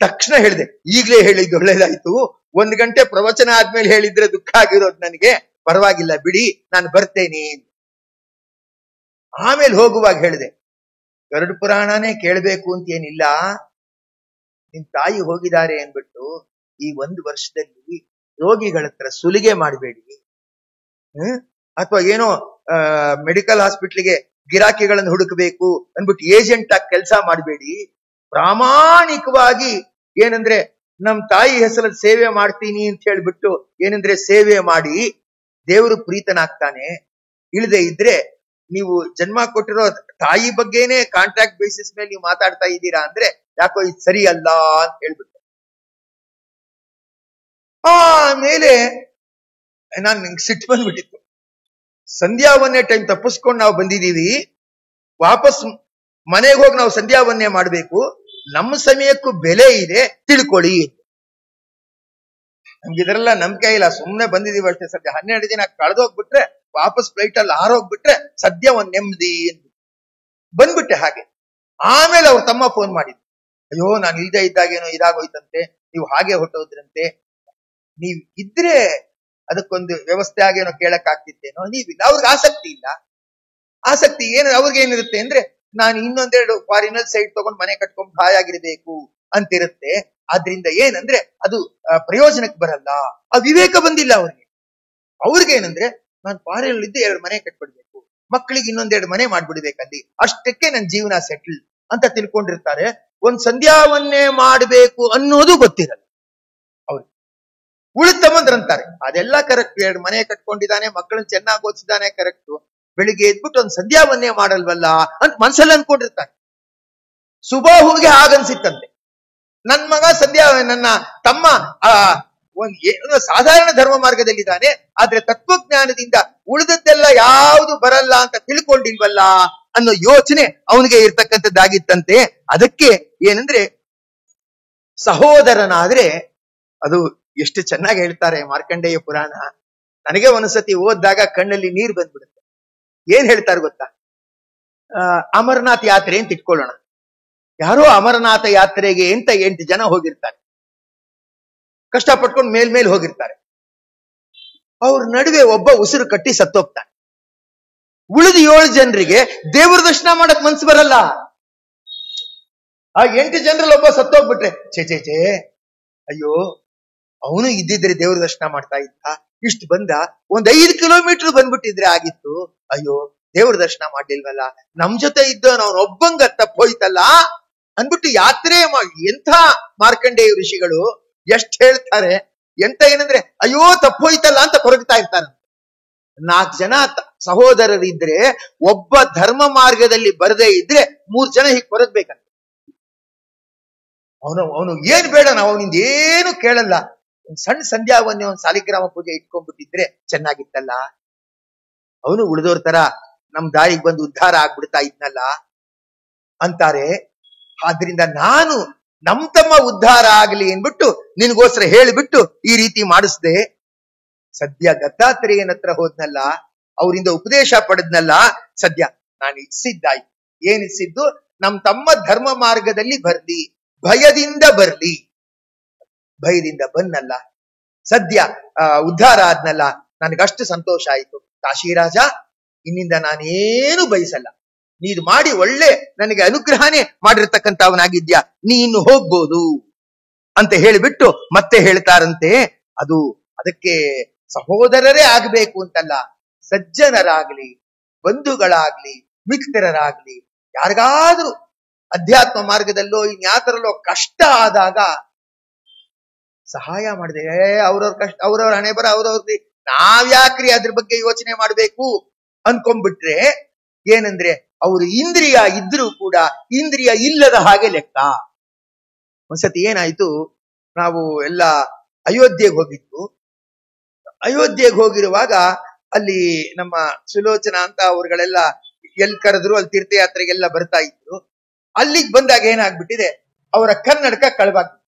S1: ತಕ್ಷಣ ಹೇಳಿದೆ, ಈಗ್ಲೇ ಹೇಳಿದ್ದು ಒಳ್ಳೇದಾಯ್ತು. 1 ಗಂಟೆ ಪ್ರವಚನ ಆದ್ಮೇಲೆ ಹೇಳಿದ್ರೆ ದುಃಖ ಆಗಿರೋದು ನನಗೆ. ಪರವಾಗಿಲ್ಲ ಬಿಡಿ, ನಾನು ಬರ್ತೇನೆ. ಆಮೇಲೆ ಹೋಗುವಾಗ ಹೇಳಿದೆ, ಗರುಡ ಪುರಾಣನೇ ಕೇಳಬೇಕು ಅಂತ ಏನಿಲ್ಲ, ನಿಮ್ ತಾಯಿ ಹೋಗಿದ್ದಾರೆ ಅನ್ಬಿಟ್ಟು ಈ 1 ವರ್ಷದಲ್ಲಿ ರೋಗಿಗಳ ಹತ್ರ ಸುಲಿಗೆ ಮಾಡಬೇಡಿ, ಅಥವಾ ಏನೋ ಮೆಡಿಕಲ್ ಹಾಸ್ಪಿಟ್ಲಿಗೆ ಗಿರಾಕಿಗಳನ್ನು ಹುಡುಕಬೇಕು ಅನ್ಬಿಟ್ಟು ಏಜೆಂಟ್ ಆಗಿ ಕೆಲಸ ಮಾಡಬೇಡಿ. ಪ್ರಾಮಾಣಿಕವಾಗಿ ಏನಂದ್ರೆ ನಮ್ ತಾಯಿ ಹೆಸರಲ್ಲಿ ಸೇವೆ ಮಾಡ್ತೀನಿ ಅಂತ ಹೇಳ್ಬಿಟ್ಟು ಏನಂದ್ರೆ ಸೇವೆ ಮಾಡಿ ದೇವರು ಪ್ರೀತನಾಗ್ತಾನೆ. ಇಳದೆ ಇದ್ರೆ ನೀವು ಜನ್ಮ ಕೊಟ್ಟಿರೋ ತಾಯಿ ಬಗ್ಗೆನೆ ಕಾಂಟ್ರಾಕ್ಟ್ ಬೇಸಿಸ್ ಮೇಲೆ ನೀವು ಮಾತಾಡ್ತಾ ಇದ್ದೀರಾ ಅಂದ್ರೆ ಯಾಕೋ ಇದು ಸರಿ ಅಲ್ಲ ಅಂತ ಹೇಳ್ಬಿಟ್ಟು. ಆಮೇಲೆ ನಾನ್ ನಿಂಗೆ ಸಿಟ್ಟು ಬಂದ್ಬಿಟ್ಟಿತ್ತು. ಸಂಧ್ಯಾವನ್ನೇ ಟೈಮ್ ತಪ್ಪಿಸ್ಕೊಂಡು ನಾವು ಬಂದಿದೀವಿ, ವಾಪಸ್ ಮನೆಗೆ ಹೋಗಿ ನಾವು ಸಂಧ್ಯಾವನ್ನೇ ಮಾಡ್ಬೇಕು, ನಮ್ಮ ಸಮಯಕ್ಕೂ ಬೆಲೆ ಇದೆ ತಿಳ್ಕೊಳ್ಳಿ. ನಮ್ಗೆ ಇದರೆಲ್ಲ ನಂಬಿಕೆ ಇಲ್ಲ, ಸುಮ್ನೆ ಬಂದಿದೀವಿ ಅಷ್ಟೇ. ಸದ್ಯ 12 ದಿನ ಕಳೆದೋಗ್ಬಿಟ್ರೆ ವಾಪಸ್ ಫ್ಲೈಟ್ ಅಲ್ಲಿ ಹಾರೋಗ್ಬಿಟ್ರೆ ಸದ್ಯ ಒಂದ್ ನೆಮ್ಮದಿ ಬಂದ್ಬಿಟ್ಟೆ ಹಾಗೆ. ಆಮೇಲೆ ಅವ್ರ ತಮ್ಮ ಫೋನ್ ಮಾಡಿದ್ರು, ಅಯ್ಯೋ ನಾನು ಇಲ್ದೇ ಇದ್ದಾಗೇನೋ ಇದಾಗೋಯ್ತಂತೆ, ನೀವು ಹಾಗೆ ಹೊಟ್ಟೋದ್ರಂತೆ, ನೀವ್ ಇದ್ರೆ ಅದಕ್ಕೊಂದು ವ್ಯವಸ್ಥೆ ಆಗೇನೋ ಕೇಳಕ್ ಆಗ್ತಿತ್ತೇನೋ, ನೀವಿಲ್ಲ. ಅವ್ರಿಗೆ ಆಸಕ್ತಿ ಇಲ್ಲ. ಆಸಕ್ತಿ ಏನು ಅವ್ರಿಗೆ ಏನಿರುತ್ತೆ ಅಂದ್ರೆ, ನಾನು ಇನ್ನೊಂದೆರಡು ಫಾರಿನಲ್ ಸೈಡ್ ತಗೊಂಡು ಮನೆ ಕಟ್ಕೊಂಡು ಹಾಯಾಗಿರ್ಬೇಕು ಅಂತಿರುತ್ತೆ. ಆದ್ರಿಂದ ಏನಂದ್ರೆ ಅದು ಪ್ರಯೋಜನಕ್ಕೆ ಬರಲ್ಲ. ಆ ವಿವೇಕ ಬಂದಿಲ್ಲ ಅವ್ರಿಗೆ. ಅವ್ರಿಗೇನಂದ್ರೆ ನಾನು ಫಾರಿನಲ್ ಇದ್ದು 2 ಮನೆ ಕಟ್ಬಿಡ್ಬೇಕು, ಮಕ್ಕಳಿಗೆ ಇನ್ನೊಂದೆರಡು ಮನೆ ಮಾಡ್ಬಿಡ್ಬೇಕಲ್ಲಿ, ಅಷ್ಟಕ್ಕೆ ನನ್ನ ಜೀವನ ಸೆಟಲ್ ಅಂತ ತಿಳ್ಕೊಂಡಿರ್ತಾರೆ. ಒಂದ್ ಸಂಧ್ಯಾವನ್ನೇ ಮಾಡ್ಬೇಕು ಅನ್ನೋದು ಗೊತ್ತಿರಲ್ಲ ಅವ್ರಿಗೆ. ಉಳಿತಮ್ಮಂದ್ರಂತಾರೆ ಅದೆಲ್ಲ ಕರೆಕ್ಟ್, 2 ಮನೆ ಕಟ್ಕೊಂಡಿದ್ದಾನೆ, ಮಕ್ಕಳನ್ನ ಚೆನ್ನಾಗಿ ಓದಿಸಿದಾನೆ, ಕರೆಕ್ಟ್. ಬೆಳಿಗ್ಗೆ ಎದ್ಬಿಟ್ಟು ಒಂದ್ ಸಂಧ್ಯಾವನ್ನೇ ಮಾಡಲ್ವಲ್ಲ ಅಂತ ಮನ್ಸಲ್ಲಿ ಅನ್ಕೊಂಡಿರ್ತಾರೆ. ಸುಬಾಹುಗೆ ಹಾಗನ್ಸಿತ್ತಂತೆ, ನನ್ ಮಗ ನನ್ನ ತಮ್ಮ ಒಂದು ಸಾಧಾರಣ ಧರ್ಮ ಮಾರ್ಗದಲ್ಲಿದ್ದಾನೆ, ಆದ್ರೆ ತತ್ವಜ್ಞಾನದಿಂದ ಉಳಿದದ್ದೆಲ್ಲ ಯಾವುದು ಬರಲ್ಲ ಅಂತ ತಿಳ್ಕೊಂಡಿಲ್ವಲ್ಲ ಅನ್ನೋ ಯೋಚನೆ ಅವನಿಗೆ ಇರ್ತಕ್ಕಂಥದ್ದಾಗಿತ್ತಂತೆ. ಅದಕ್ಕೆ ಏನಂದ್ರೆ ಸಹೋದರನಾದ್ರೆ ಅದು ಎಷ್ಟು ಚೆನ್ನಾಗಿ ಹೇಳ್ತಾರೆ ಮಾರ್ಕಂಡೇಯ ಪುರಾಣ. ನನಗೆ ಒಂದ್ಸತಿ ಓದಿದಾಗ ಕಣ್ಣಲ್ಲಿ ನೀರು ಬಂದ್ಬಿಡುತ್ತೆ. ಏನ್ ಹೇಳ್ತಾರೆ ಗೊತ್ತಾ? ಅಮರನಾಥ್ ಯಾತ್ರೆ ಅಂತ ಇಟ್ಕೊಳ್ಳೋಣ. ಯಾರೋ ಅಮರನಾಥ ಯಾತ್ರೆಗೆ ಅಂತ 8 ಜನ ಹೋಗಿರ್ತಾರೆ, ಕಷ್ಟಪಟ್ಕೊಂಡು ಮೇಲ್ ಹೋಗಿರ್ತಾರೆ. ಅವ್ರ ನಡುವೆ ಒಬ್ಬ ಉಸಿರು ಕಟ್ಟಿ ಸತ್ತೋಗ್ತಾನೆ. ಉಳಿದ 7 ಜನರಿಗೆ ದೇವರ ದರ್ಶನ ಮಾಡಕ್ ಮನ್ಸು ಬರಲ್ಲ. ಆ 8 ಜನರಲ್ಲಿ ಒಬ್ಬ ಸತ್ತೋಗ್ಬಿಟ್ರೆ ಚೇ ಅಯ್ಯೋ ಅವನು ಇದ್ದಿದ್ರೆ ದೇವ್ರ ದರ್ಶನ ಮಾಡ್ತಾ ಇದ್ದ, ಇಷ್ಟು ಬಂದ, ಒಂದ್ 5 ಕಿಲೋಮೀಟರ್ ಬಂದ್ಬಿಟ್ಟಿದ್ರೆ ಆಗಿತ್ತು, ಅಯ್ಯೋ ದೇವ್ರ ದರ್ಶನ ಮಾಡ್ಲಿಲ್ವಲ್ಲ, ನಮ್ ಜೊತೆ ಇದ್ದ ಅವ್ನ ಒಬ್ಬಂಗ ತಪ್ಪೋಯ್ತಲ್ಲ ಅಂದ್ಬಿಟ್ಟು ಯಾತ್ರೆ ಮಾಡಿ. ಎಂಥ ಮಾರ್ಕಂಡೇಯ ಋಷಿಗಳು ಎಷ್ಟ್ ಹೇಳ್ತಾರೆ, ಎಂತ ಏನಂದ್ರೆ ಅಯ್ಯೋ ತಪ್ಪೋಯ್ತಲ್ಲ ಅಂತ ಕೊರಗ್ತಾ ಇರ್ತಾರೆ. 4 ಜನ ಸಹೋದರರಿದ್ರೆ ಒಬ್ಬ ಧರ್ಮ ಮಾರ್ಗದಲ್ಲಿ ಬರದೇ ಇದ್ರೆ 3 ಜನ ಹೀಗೆ ಕೊರಗ್ಬೇಕಂತ. ಅವನು ಏನ್ ಬೇಡ, ನಾವು ಅವನಿಂದ ಏನು ಕೇಳಲ್ಲ, ಒಂದ್ ಸಣ್ಣ ಸಂಧ್ಯಾವನ್ನೇ ಒಂದ್ ಸಾಲಿಗ್ರಾಮ ಪೂಜೆ ಇಟ್ಕೊಂಡ್ಬಿಟ್ಟಿದ್ರೆ ಚೆನ್ನಾಗಿತ್ತಲ್ಲ, ಅವನು ಉಳಿದೋರ್ ತರ ನಮ್ ದಾರಿಗೆ ಬಂದು ಉದ್ಧಾರ ಆಗ್ಬಿಡ್ತಾ ಇದ್ನಲ್ಲ ಅಂತಾರೆ. ಆದ್ರಿಂದ ನಾನು ನಮ್ ತಮ್ಮ ಉದ್ಧಾರ ಆಗ್ಲಿ ಅನ್ಬಿಟ್ಟು ನಿನ್ಗೋಸ್ಕರ ಹೇಳಿಬಿಟ್ಟು ಈ ರೀತಿ ಮಾಡಿಸ್ದೆ. ಸದ್ಯ ದತ್ತಾತ್ರೇಯನ ಹತ್ರ ಹೋದ್ನಲ್ಲ, ಅವರಿಂದ ಉಪದೇಶ ಪಡೆದ್ನಲ್ಲ, ಸದ್ಯ ನಾನು ಇಚ್ಛಿದ್ದಾಯ್ತು. ಏನಿಸಿದ್ದು? ನಮ್ ತಮ್ಮ ಧರ್ಮ ಮಾರ್ಗದಲ್ಲಿ ಬರ್ಲಿ, ಭಯದಿಂದ ಬರ್ಲಿ. ಭಯದಿಂದ ಬಂದಲ್ಲ, ಸದ್ಯ ಉದ್ಧಾರ ಆದ್ನಲ್ಲ, ನನಗಷ್ಟು ಸಂತೋಷ ಆಯ್ತು. ಕಾಶಿರಾಜ ಇನ್ನಿಂದ ನಾನೇನು ಬಯಸಲ್ಲ, ನೀನು ಮಾಡಿ ಒಳ್ಳೆ ನನಗೆ ಅನುಗ್ರಹನೇ ಮಾಡಿರ್ತಕ್ಕಂಥವನಾಗಿದ್ಯಾ, ನೀನು ಹೋಗ್ಬೋದು ಅಂತ ಹೇಳಿಬಿಟ್ಟು ಮತ್ತೆ ಹೇಳ್ತಾರಂತೆ, ಅದು ಅದಕ್ಕೆ ಸಹೋದರರೇ ಆಗ್ಬೇಕು ಅಂತಲ್ಲ, ಸಜ್ಜನರಾಗ್ಲಿ, ಬಂಧುಗಳಾಗ್ಲಿ, ಮಿತ್ರರಾಗ್ಲಿ, ಯಾರಿಗಾದ್ರೂ ಅಧ್ಯಾತ್ಮ ಮಾರ್ಗದಲ್ಲೋ ಇನ್ಯಾತರಲ್ಲೋ ಕಷ್ಟ ಆದಾಗ ಸಹಾಯ ಮಾಡಿದೆ. ಅವ್ರವ್ರ ಕಷ್ಟ ಅವ್ರವ್ರ ಹಣೆ ಬರ ಅವ್ರವ್ರಿಗೆ, ನಾವ್ಯಾಕ್ರಿ ಅದ್ರ ಬಗ್ಗೆ ಯೋಚನೆ ಮಾಡ್ಬೇಕು ಅನ್ಕೊಂಡ್ಬಿಟ್ರೆ ಏನಂದ್ರೆ ಅವರು ಇಂದ್ರಿಯ ಇದ್ರೂ ಕೂಡ ಇಂದ್ರಿಯ ಇಲ್ಲದ ಹಾಗೆ ಲೆಕ್ಕ. ಒಂದ್ಸತಿ ಏನಾಯ್ತು, ನಾವು ಎಲ್ಲ ಅಯೋಧ್ಯೆಗೆ ಹೋಗಿದ್ವು. ಅಯೋಧ್ಯೆಗೆ ಹೋಗಿರುವಾಗ ಅಲ್ಲಿ ನಮ್ಮ ಸುಲೋಚನಾ ಅಂತ ಅವ್ರುಗಳೆಲ್ಲ ಎಲ್ಲಿ ಕರೆದ್ರು ಅಲ್ಲಿ ತೀರ್ಥಯಾತ್ರೆಗೆಲ್ಲ ಬರ್ತಾ ಇದ್ರು. ಅಲ್ಲಿಗೆ ಬಂದಾಗ ಏನಾಗ್ಬಿಟ್ಟಿದೆ, ಅವರ ಕನ್ನಡಕ ಕಳವಾಗ್ಬಿಟ್ಟು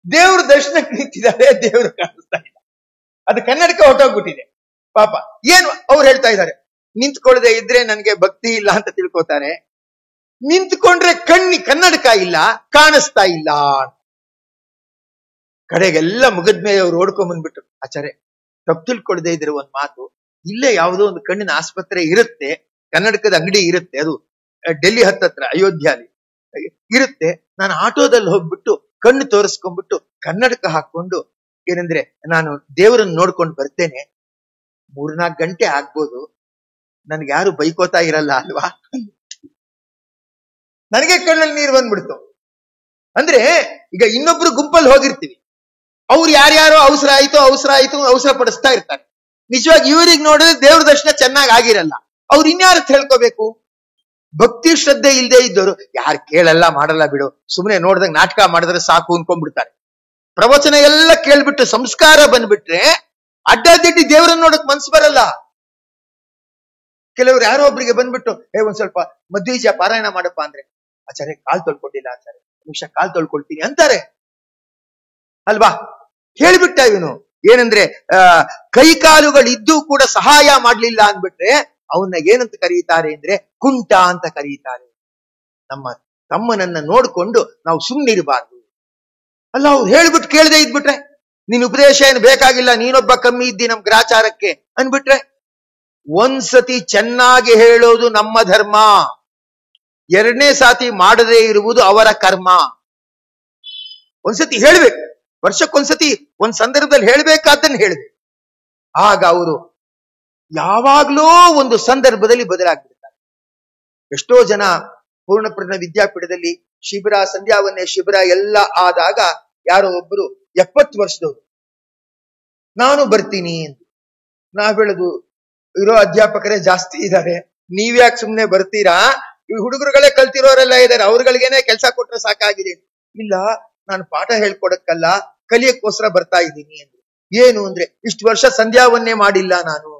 S1: ದೇವ್ರ ದರ್ಶನಕ್ಕೆ ನಿಂತಿದ್ದಾರೆ, ದೇವ್ರು ಕಾಣಿಸ್ತಾ ಇಲ್ಲ, ಅದು ಕನ್ನಡಕ ಹೊಟ್ಟೋಗ್ಬಿಟ್ಟಿದೆ. ಪಾಪ ಏನು ಅವ್ರು ಹೇಳ್ತಾ ಇದ್ದಾರೆ, ನಿಂತ್ಕೊಳ್ಳದೆ ಇದ್ರೆ ನನ್ಗೆ ಭಕ್ತಿ ಇಲ್ಲ ಅಂತ ತಿಳ್ಕೊತಾರೆ, ನಿಂತ್ಕೊಂಡ್ರೆ ಕನ್ನಡಕ ಇಲ್ಲ, ಕಾಣಿಸ್ತಾ ಇಲ್ಲ. ಕಡೆಗೆಲ್ಲ ಮುಗಿದ್ಮೇಲೆ ಅವ್ರು ಓಡ್ಕೊಂಡ್ ಬಂದ್ಬಿಟ್ರು, ಆಚಾರ್ಯ ತಪ್ಪು ತಿಳ್ಕೊಳ್ದೆ ಇದ್ರೆ ಒಂದ್ ಮಾತು, ಇಲ್ಲೇ ಯಾವುದೋ ಒಂದು ಕಣ್ಣಿನ ಆಸ್ಪತ್ರೆ ಇರುತ್ತೆ, ಕನ್ನಡಕದ ಅಂಗಡಿ ಇರುತ್ತೆ, ಅದು ಡೆಲ್ಲಿ ಹತ್ತತ್ರ ಅಯೋಧ್ಯೆಯಲ್ಲಿ ಇರುತ್ತೆ. ನಾನು ಆಟೋದಲ್ಲಿ ಹೋಗ್ಬಿಟ್ಟು ಕಣ್ಣು ತೋರಿಸ್ಕೊಂಡ್ಬಿಟ್ಟು ಕನ್ನಡಕ ಹಾಕೊಂಡು ಏನಂದ್ರೆ ನಾನು ದೇವರನ್ನು ನೋಡ್ಕೊಂಡು ಬರ್ತೇನೆ, 3-4 ಗಂಟೆ ಆಗ್ಬೋದು, ನನ್ಗೆ ಯಾರು ಬೈಕೋತಾ ಇರಲ್ಲ ಅಲ್ವಾ. ನನಗೆ ಕಣ್ಣಲ್ಲಿ ನೀರು ಬಂದ್ಬಿಡ್ತು. ಅಂದ್ರೆ ಈಗ ಇನ್ನೊಬ್ರು ಗುಂಪಲ್ಲಿ ಹೋಗಿರ್ತೀವಿ, ಅವ್ರು ಯಾರ್ಯಾರೋ ಅವಸರ ಆಯ್ತು ಅವಸರ ಪಡಿಸ್ತಾ ಇರ್ತಾರೆ. ನಿಜವಾಗಿ ಇವ್ರಿಗೆ ನೋಡಿದ್ರೆ ದೇವ್ರ ದರ್ಶನ ಚೆನ್ನಾಗಿ ಆಗಿರಲ್ಲ, ಅವ್ರು ಇನ್ಯಾರ ಹೇಳ್ಕೋಬೇಕು. ಭಕ್ತಿ ಶ್ರದ್ಧೆ ಇಲ್ಲದೆ ಇದ್ದವರು ಯಾರು ಕೇಳಲ್ಲ ಮಾಡಲ್ಲ ಬಿಡು, ಸುಮ್ಮನೆ ನೋಡ್ದಾಗ ನಾಟಕ ಮಾಡಿದ್ರೆ ಸಾಕು ಅನ್ಕೊಂಡ್ಬಿಡ್ತಾರೆ. ಪ್ರವಚನ ಎಲ್ಲ ಕೇಳ್ಬಿಟ್ಟು ಸಂಸ್ಕಾರ ಬಂದ್ಬಿಟ್ರೆ ಅಡ್ಡಾದಿಡ್ಡಿ ದೇವರನ್ನ ನೋಡಕ್ ಮನ್ಸು ಬರಲ್ಲ. ಕೆಲವ್ರು ಯಾರೋ ಒಬ್ರಿಗೆ ಬಂದ್ಬಿಟ್ಟು ಒಂದ್ ಸ್ವಲ್ಪ ಮಧ್ವೀಜ ಪಾರಾಯಣ ಮಾಡಪ್ಪ ಅಂದ್ರೆ, ಆಚಾರ್ಯ ಕಾಲ್ ತೊಳ್ಕೊಂಡಿಲ್ಲ ಆಚಾರ್ಯ, ನಿಮಿಷ ಕಾಲ್ ತೊಳ್ಕೊಳ್ತೀನಿ ಅಂತಾರೆ ಅಲ್ವಾ. ಹೇಳ್ಬಿಟ್ಟ ಇವನು ಏನಂದ್ರೆ ಕೈ ಕಾಲುಗಳಿದ್ದು ಕೂಡ ಸಹಾಯ ಮಾಡ್ಲಿಲ್ಲ ಅಂದ್ಬಿಟ್ರೆ ಅವನ್ನ ಏನಂತ ಕರೀತಾರೆ ಅಂದ್ರೆ ಕುಂಟ ಅಂತ ಕರೀತಾರೆ. ನಮ್ಮ ತಮ್ಮನನ್ನ ನೋಡ್ಕೊಂಡು ನಾವು ಸುಮ್ಮನಿರಬಾರ್ದು ಅಲ್ಲ. ಅವ್ರು ಹೇಳ್ಬಿಟ್ಟು ಕೇಳದೆ ಇದ್ಬಿಟ್ರೆ, ನಿನ್ ಉಪದೇಶ ಏನು ಬೇಕಾಗಿಲ್ಲ, ನೀನೊಬ್ಬ ಕಮ್ಮಿ ಇದ್ದಿ ನಮ್ ಗ್ರಾಚಾರಕ್ಕೆ ಅನ್ಬಿಟ್ರೆ, ಒಂದ್ಸತಿ ಚೆನ್ನಾಗಿ ಹೇಳೋದು ನಮ್ಮ ಧರ್ಮ, 2ನೇ ಸಾತಿ ಮಾಡದೇ ಇರುವುದು ಅವರ ಕರ್ಮ. ಒಂದ್ಸತಿ ಹೇಳ್ಬೇಕು, ವರ್ಷಕ್ಕೊಂದ್ಸತಿ ಒಂದ್ ಸಂದರ್ಭದಲ್ಲಿ ಹೇಳ್ಬೇಕಾದ್ದನ್ನು ಹೇಳ್ಬೇಕು. ಆಗ ಅವರು ಯಾವಾಗ್ಲೂ ಒಂದು ಸಂದರ್ಭದಲ್ಲಿ ಬದಲಾಗ್ಬಿಡ್ತಾರೆ. ಎಷ್ಟೋ ಜನ ಪೂರ್ಣಪ್ರಜ್ಞ ವಿದ್ಯಾಪೀಠದಲ್ಲಿ ಶಿಬಿರ, ಸಂಧ್ಯಾವನ್ನೇ ಶಿಬಿರ ಎಲ್ಲ ಆದಾಗ ಯಾರೋ ಒಬ್ರು 70 ವರ್ಷದವರು ನಾನು ಬರ್ತೀನಿ ಅಂತ. ನಾವ್ ಹೇಳುದು, ಇರೋ ಅಧ್ಯಾಪಕರೇ ಜಾಸ್ತಿ ಇದ್ದಾರೆ, ನೀವ್ಯಾಕೆ ಸುಮ್ನೆ ಬರ್ತೀರಾ, ಈ ಹುಡುಗರುಗಳೇ ಕಲ್ತಿರೋರೆಲ್ಲ ಇದ್ದಾರೆ, ಅವ್ರಗಳಿಗೇನೆ ಕೆಲಸ ಕೊಟ್ರೆ ಸಾಕಾಗಿದೆ. ಇಲ್ಲ, ನಾನು ಪಾಠ ಹೇಳ್ಕೊಡಕ್ಕಲ್ಲ, ಕಲಿಯಕ್ಕೋಸ್ಕರ ಬರ್ತಾ ಇದ್ದೀನಿ ಅಂದ್ರು. ಏನು ಅಂದ್ರೆ, ಇಷ್ಟು ವರ್ಷ ಸಂಧ್ಯಾವನ್ನೇ ಮಾಡಿಲ್ಲ ನಾನು,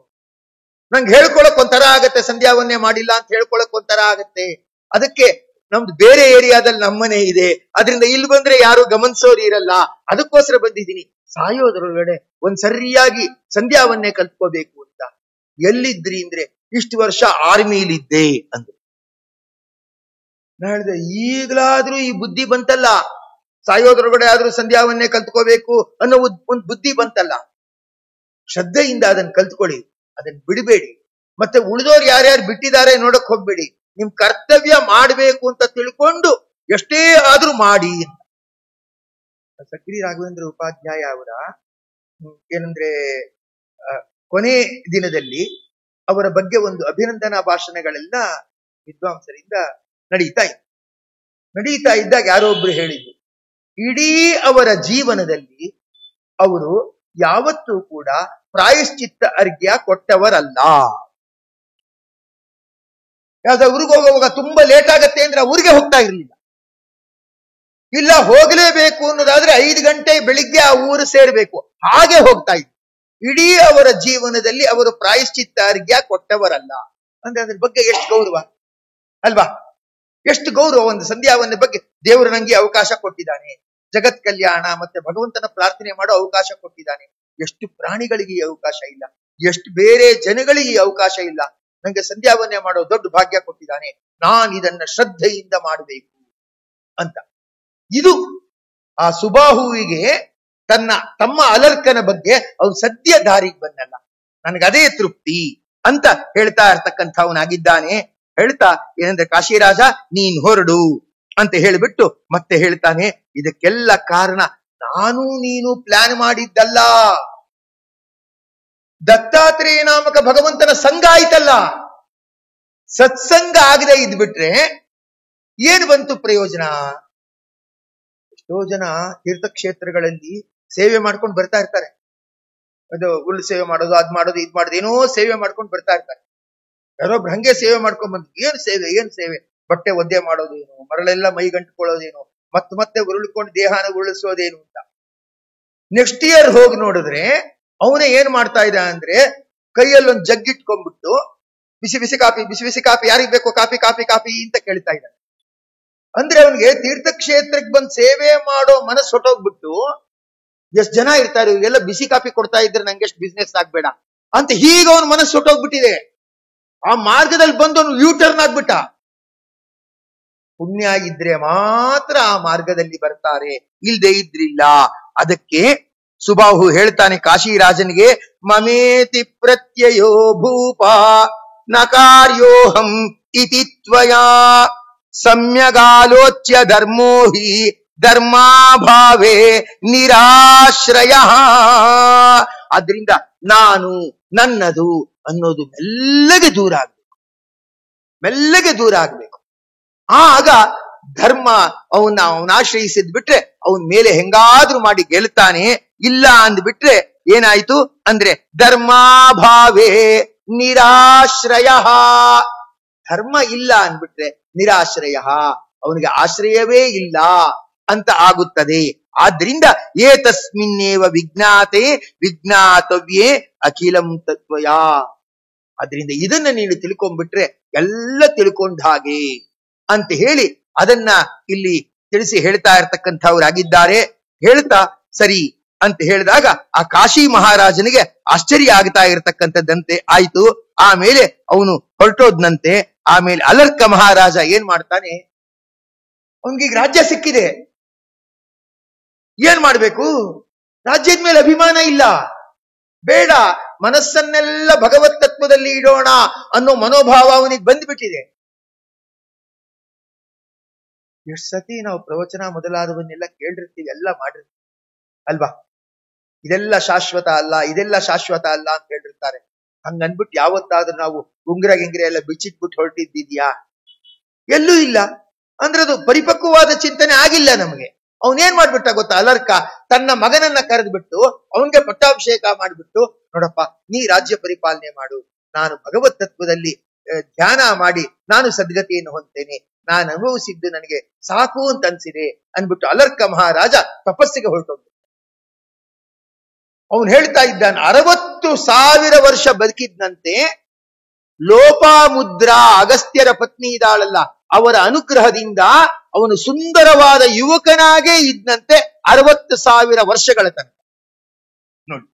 S1: ನಂಗೆ ಹೇಳ್ಕೊಳಕ್ ಒಂಥರ ಆಗತ್ತೆ, ಸಂಧ್ಯಾವನ್ನೇ ಮಾಡಿಲ್ಲ ಅಂತ ಹೇಳ್ಕೊಳಕ್ ಒಂಥರ ಆಗತ್ತೆ. ಅದಕ್ಕೆ ನಮ್ದು ಬೇರೆ ಏರಿಯಾದಲ್ಲಿ ನಮ್ಮನೆ ಇದೆ, ಅದರಿಂದ ಇಲ್ಲಿ ಬಂದ್ರೆ ಯಾರು ಗಮನಿಸೋರು ಇರಲ್ಲ, ಅದಕ್ಕೋಸ್ಕರ ಬಂದಿದ್ದೀನಿ. ಸಾಯೋದ್ರೊಳಗಡೆ ಒಂದ್ ಸರಿಯಾಗಿ ಸಂಧ್ಯಾವನ್ನೇ ಕಲ್ತ್ಕೋಬೇಕು ಅಂತ. ಎಲ್ಲಿದ್ರಿ ಅಂದ್ರೆ, ಇಷ್ಟು ವರ್ಷ ಆರ್ಮಿಲಿದ್ದೆ ಅಂದ್ರು. ಹೇಳಿದೆ, ಈಗಲಾದ್ರೂ ಈ ಬುದ್ಧಿ ಬಂತಲ್ಲ, ಸಾಯೋದ್ರೊಳಗಡೆ ಆದ್ರೂ ಸಂಧ್ಯಾವನ್ನೇ ಕಲ್ತ್ಕೋಬೇಕು ಅನ್ನೋ ಒಂದು ಬುದ್ಧಿ ಬಂತಲ್ಲ. ಶ್ರದ್ಧೆಯಿಂದ ಅದನ್ನ ಕಲ್ತ್ಕೊಳ್ಳಿ, ಅದನ್ನ ಬಿಡಬೇಡಿ. ಮತ್ತೆ ಉಳಿದೋರು ಯಾರ್ಯಾರು ಬಿಟ್ಟಿದ್ದಾರೆ ನೋಡಕ್ ಹೋಗ್ಬೇಡಿ, ನಿಮ್ ಕರ್ತವ್ಯ ಮಾಡ್ಬೇಕು ಅಂತ ತಿಳ್ಕೊಂಡು ಎಷ್ಟೇ ಆದ್ರೂ ಮಾಡಿ ಅಂತ. ಸಕ್ರಿ ರಾಘವೇಂದ್ರ ಉಪಾಧ್ಯಾಯ ಅವರ ಏನಂದ್ರೆ ಕೊನೆ ದಿನದಲ್ಲಿ ಅವರ ಬಗ್ಗೆ ಒಂದು ಅಭಿನಂದನಾ ಭಾಷಣಗಳೆಲ್ಲ ವಿದ್ವಾಂಸರಿಂದ ನಡೀತಾ ಇದ್ದಾಗ ಯಾರೋ ಒಬ್ರು ಹೇಳಿದ್ರು, ಇಡೀ ಅವರ ಜೀವನದಲ್ಲಿ ಅವರು ಯಾವತ್ತೂ ಕೂಡ ಪ್ರಾಯಶ್ಚಿತ್ತ ಅರ್ಘ್ಯ ಕೊಟ್ಟವರಲ್ಲ. ಯಾವ್ದು ಊರಿಗೆ ಹೋಗುವಾಗ ತುಂಬಾ ಲೇಟ್ ಆಗತ್ತೆ ಅಂದ್ರೆ ಊರಿಗೆ ಹೋಗ್ತಾ ಇರ್ಲಿಲ್ಲ. ಇಲ್ಲ, ಹೋಗಲೇಬೇಕು ಅನ್ನೋದಾದ್ರೆ 5 ಗಂಟೆ ಬೆಳಿಗ್ಗೆ ಆ ಊರು ಸೇರ್ಬೇಕು, ಹಾಗೆ ಹೋಗ್ತಾ ಇದ್ರು. ಇಡೀ ಅವರ ಜೀವನದಲ್ಲಿ ಅವರು ಪ್ರಾಯಶ್ಚಿತ್ತ ಅರ್ಘ್ಯ ಕೊಟ್ಟವರಲ್ಲ. ಅಂದ್ರೆ ಅದ್ರ ಬಗ್ಗೆ ಎಷ್ಟು ಗೌರವ ಅಲ್ವಾ, ಎಷ್ಟು ಗೌರವ. ಒಂದು ಸಂಧ್ಯಾವನ್ನ ಬಗ್ಗೆ ದೇವರು ನಂಗೆ ಅವಕಾಶ ಕೊಟ್ಟಿದ್ದಾನೆ, ಜಗತ್ ಕಲ್ಯಾಣ ಮತ್ತೆ ಭಗವಂತನ ಪ್ರಾರ್ಥನೆ ಮಾಡೋ ಅವಕಾಶ ಕೊಟ್ಟಿದ್ದಾನೆ. ಎಷ್ಟು ಪ್ರಾಣಿಗಳಿಗೆ ಈ ಅವಕಾಶ ಇಲ್ಲ, ಎಷ್ಟು ಬೇರೆ ಜನಗಳಿಗೆ ಈ ಅವಕಾಶ ಇಲ್ಲ. ನಂಗೆ ಸಂಧ್ಯಾವನ್ನೇ ಮಾಡೋ ದೊಡ್ಡ ಭಾಗ್ಯ ಕೊಟ್ಟಿದ್ದಾನೆ, ನಾನು ಇದನ್ನ ಶ್ರದ್ಧೆಯಿಂದ ಮಾಡಬೇಕು ಅಂತ. ಇದು ಆ ಸುಬಾಹುವಿಗೆ ತಮ್ಮ ಅಲರ್ಕನ ಬಗ್ಗೆ ಅವ್ರು ಸದ್ಯ ದಾರಿಗೆ ಬಂದಲ್ಲ, ನನಗದೇ ತೃಪ್ತಿ ಅಂತ ಹೇಳ್ತಾ ಇರ್ತಕ್ಕಂಥವನಾಗಿದ್ದಾನೆ. ಹೇಳ್ತಾ ಏನಂದ್ರೆ, ಕಾಶಿರಾಜ ನೀನ್ ಹೊರಡು ಅಂತ ಹೇಳಿಬಿಟ್ಟು ಮತ್ತೆ ಹೇಳ್ತಾನೆ, ಇದಕ್ಕೆಲ್ಲ ಕಾರಣ ನಾನು ನೀನು ಪ್ಲಾನ್ ಮಾಡಿದ್ದಲ್ಲ, ದತ್ತಾತ್ರೇಯ ನಾಮಕ ಭಗವಂತನ ಸಂಘ ಆಯ್ತಲ್ಲ. ಸತ್ಸಂಗ ಆಗದೆ ಇದ್ಬಿಟ್ರೆ ಏನು ಬಂತು ಪ್ರಯೋಜನ? ಎಷ್ಟೋ ಜನ ತೀರ್ಥಕ್ಷೇತ್ರಗಳಲ್ಲಿ ಸೇವೆ ಮಾಡ್ಕೊಂಡು ಬರ್ತಾ ಇರ್ತಾರೆ. ಅದು ಉಳ್ಳು ಸೇವೆ ಮಾಡೋದು, ಅದ್ ಮಾಡೋದು, ಇದ್ ಮಾಡೋದು, ಏನೋ ಸೇವೆ ಮಾಡ್ಕೊಂಡು ಬರ್ತಾ ಇರ್ತಾರೆ. ಯಾರೊಬ್ರು ಹಂಗೆ ಸೇವೆ ಮಾಡ್ಕೊಂಡ್ ಬಂದು, ಏನ್ ಸೇವೆ, ಬಟ್ಟೆ ಒದ್ದೆ ಮಾಡೋದೇನು, ಮರಳೆಲ್ಲ ಮೈಗಂಟ್ಕೊಳ್ಳೋದೇನು, ಮತ್ತೆ ಉರುಳ್ಕೊಂಡು ದೇಹನ ಉರುಳಿಸೋದೇನು ಅಂತ. ನೆಕ್ಸ್ಟ್ ಇಯರ್ ಹೋಗಿ ನೋಡಿದ್ರೆ ಅವನೇ ಏನ್ ಮಾಡ್ತಾ ಇದ್ದ ಅಂದ್ರೆ, ಕೈಯಲ್ಲೊಂದು ಜಗ್ ಇಟ್ಕೊಂಡ್ಬಿಟ್ಟು ಬಿಸಿ ಬಿಸಿ ಕಾಫಿ ಯಾರಿಗ್ ಬೇಕು, ಕಾಫಿ ಅಂತ ಕೇಳ್ತಾ ಇದ್ದಾನೆ. ಅಂದ್ರೆ ಅವನಿಗೆ ತೀರ್ಥಕ್ಷೇತ್ರಕ್ಕೆ ಬಂದು ಸೇವೆ ಮಾಡೋ ಮನಸ್ಸು ಹೊಟ್ಟೋಗ್ಬಿಟ್ಟು, ಎಷ್ಟ್ ಜನ ಇರ್ತಾರೆ ಇವ್ರಿಗೆಲ್ಲ ಬಿಸಿ ಕಾಫಿ ಕೊಡ್ತಾ ಇದ್ರೆ ನಂಗೆ ಎಷ್ಟು ಬಿಸ್ನೆಸ್ ಆಗ್ಬೇಡ ಅಂತ ಹೀಗೆ ಅವನ ಮನಸ್ಸು ಹೊಟ್ಟೋಗ್ಬಿಟ್ಟಿದೆ. ಆ ಮಾರ್ಗದಲ್ಲಿ ಬಂದು ಅವನು ಯೂಟರ್ನ್ ಆಗ್ಬಿಟ್ಟ. ಪುಣ್ಯ ಇದ್ರೆ ಮಾತ್ರ ಆ ಮಾರ್ಗದಲ್ಲಿ ಬರ್ತಾರೆ, ಇಲ್ದೇ ಇದ್ರಿಲ್ಲ. ಅದಕ್ಕೆ ಸುಬಾಹು ಹೇಳ್ತಾನೆ ಕಾಶಿರಾಜನಿಗೆ, ಮಮೇತಿ ಪ್ರತ್ಯಯೋ ಭೂಪ ನ ಕಾರ್ಯೋಹಂ ಇತಿ ತ್ವಯಾ ಸಮ್ಯಗಾಲೋಚ್ಯ ಧರ್ಮೋ ಹಿ ಧರ್ಮಾಭಾವೇ ನಿರಾಶ್ರಯ. ಆದ್ರಿಂದ ನಾನು ನನ್ನದು ಅನ್ನೋದು ಮೆಲ್ಲಗೆ ದೂರ ಆಗ್ಬೇಕು. ಆಗ ಧರ್ಮ ಅವನ್ನ ಆಶ್ರಯಿಸಿದ್ ಬಿಟ್ರೆ ಅವನ್ ಮೇಲೆ ಹೆಂಗಾದ್ರೂ ಮಾಡಿ ಗೆಲ್ತಾನೆ. ಇಲ್ಲ ಅಂದ್ಬಿಟ್ರೆ ಏನಾಯ್ತು ಅಂದ್ರೆ, ಧರ್ಮಾಭಾವೇ ನಿರಾಶ್ರಯ. ಧರ್ಮ ಇಲ್ಲ ಅಂದ್ಬಿಟ್ರೆ ನಿರಾಶ್ರಯ, ಅವನಿಗೆ ಆಶ್ರಯವೇ ಇಲ್ಲ ಅಂತ ಆಗುತ್ತದೆ. ಆದ್ರಿಂದ ಏತಸ್ಮಿನ್ನೇವ ವಿಜ್ಞಾತೆ ವಿಜ್ಞಾತವ್ಯೇ ಅಖಿಲಂ ತತ್ವಯ. ಆದ್ರಿಂದ ಇದನ್ನ ನೀನು ತಿಳ್ಕೊಂಡ್ಬಿಟ್ರೆ ಎಲ್ಲ ತಿಳ್ಕೊಂಡ ಹಾಗೆ ಅಂತ ಹೇಳಿ ಅದನ್ನ ಇಲ್ಲಿ ತಿಳಿಸಿ ಹೇಳ್ತಾ ಇರ್ತಕ್ಕಂಥವ್ರಾಗಿದ್ದಾರೆ. ಹೇಳ್ತಾ ಸರಿ ಅಂತ ಹೇಳಿದಾಗ ಆ ಕಾಶಿ ಮಹಾರಾಜನಿಗೆ ಆಶ್ಚರ್ಯ ಆಗ್ತಾ ಇರತಕ್ಕಂಥದ್ದಂತೆ ಆಯ್ತು. ಆಮೇಲೆ ಅವನು ಹೊರಟೋದ್ನಂತೆ. ಆಮೇಲೆ ಅಲರ್ಕ ಮಹಾರಾಜ ಏನ್ ಮಾಡ್ತಾನೆ, ಅವನಿಗೆ ರಾಜ್ಯ ಸಿಕ್ಕಿದೆ, ಏನ್ ಮಾಡ್ಬೇಕು? ರಾಜ್ಯದ ಮೇಲೆ ಅಭಿಮಾನ ಇಲ್ಲ, ಬೇಡ, ಮನಸ್ಸನ್ನೆಲ್ಲ ಭಗವತ್ ತತ್ವದಲ್ಲಿ ಇಡೋಣ ಅನ್ನೋ ಮನೋಭಾವ ಅವನಿಗೆ ಬಂದ್ಬಿಟ್ಟಿದೆ. ಎಷ್ಟು ಸತಿ ನಾವು ಪ್ರವಚನ ಮೊದಲಾದವನ್ನೆಲ್ಲ ಕೇಳಿರ್ತೀವಿ, ಎಲ್ಲ ಮಾಡಿರ್ತೀವಿ ಅಲ್ವಾ? ಇದೆಲ್ಲ ಶಾಶ್ವತ ಅಲ್ಲ ಅಂತ ಹೇಳಿರ್ತಾರೆ. ಹಂಗನ್ಬಿಟ್ಟು ಯಾವತ್ತಾದ್ರೂ ನಾವು ಉಂಗ್ರ ಗಿಂಗ್ರ ಎಲ್ಲ ಬಿಚ್ಚಿಟ್ಬಿಟ್ಟು ಹೊರಟಿದ್ದಿದ್ಯಾ? ಎಲ್ಲೂ ಇಲ್ಲ. ಅಂದ್ರೆ ಅದು ಪರಿಪಕ್ವವಾದ ಚಿಂತನೆ ಆಗಿಲ್ಲ ನಮಗೆ. ಅವನೇನ್ ಮಾಡ್ಬಿಟ್ಟ ಗೊತ್ತಾ, ಅಲರ್ಕ ತನ್ನ ಮಗನನ್ನ ಕರೆದ್ಬಿಟ್ಟು ಅವನ್ಗೆ ಪಟ್ಟಾಭಿಷೇಕ ಮಾಡ್ಬಿಟ್ಟು, ನೋಡಪ್ಪ ನೀ ರಾಜ್ಯ ಪರಿಪಾಲನೆ ಮಾಡು, ನಾನು ಭಗವತ್ ತತ್ವದಲ್ಲಿ ಧ್ಯಾನ ಮಾಡಿ ನಾನು ಸದ್ಗತಿಯನ್ನು ಹೊಂದ್ತೇನೆ, ನಾನು ಅನುಭವಿಸಿದ್ದು ನನಗೆ ಸಾಕು ಅಂತ ಅನ್ಸಿದೆ ಅನ್ಬಿಟ್ಟು ಅಲರ್ಕ ಮಹಾರಾಜ ತಪಸ್ಸಿಗೆ ಹೊರಟೋದು. ಅವನು ಹೇಳ್ತಾ ಇದ್ದಾನೆ, 60,000 ವರ್ಷ ಬದುಕಿದ್ನಂತೆ. ಲೋಪಾಮುದ್ರಾ ಅಗಸ್ತ್ಯರ ಪತ್ನಿ ಇದ್ದಾಳಲ್ಲ, ಅವರ ಅನುಗ್ರಹದಿಂದ ಅವನು ಸುಂದರವಾದ ಯುವಕನಾಗೇ ಇದ್ನಂತೆ 60,000 ವರ್ಷಗಳ ತನಕ ನೋಡಿ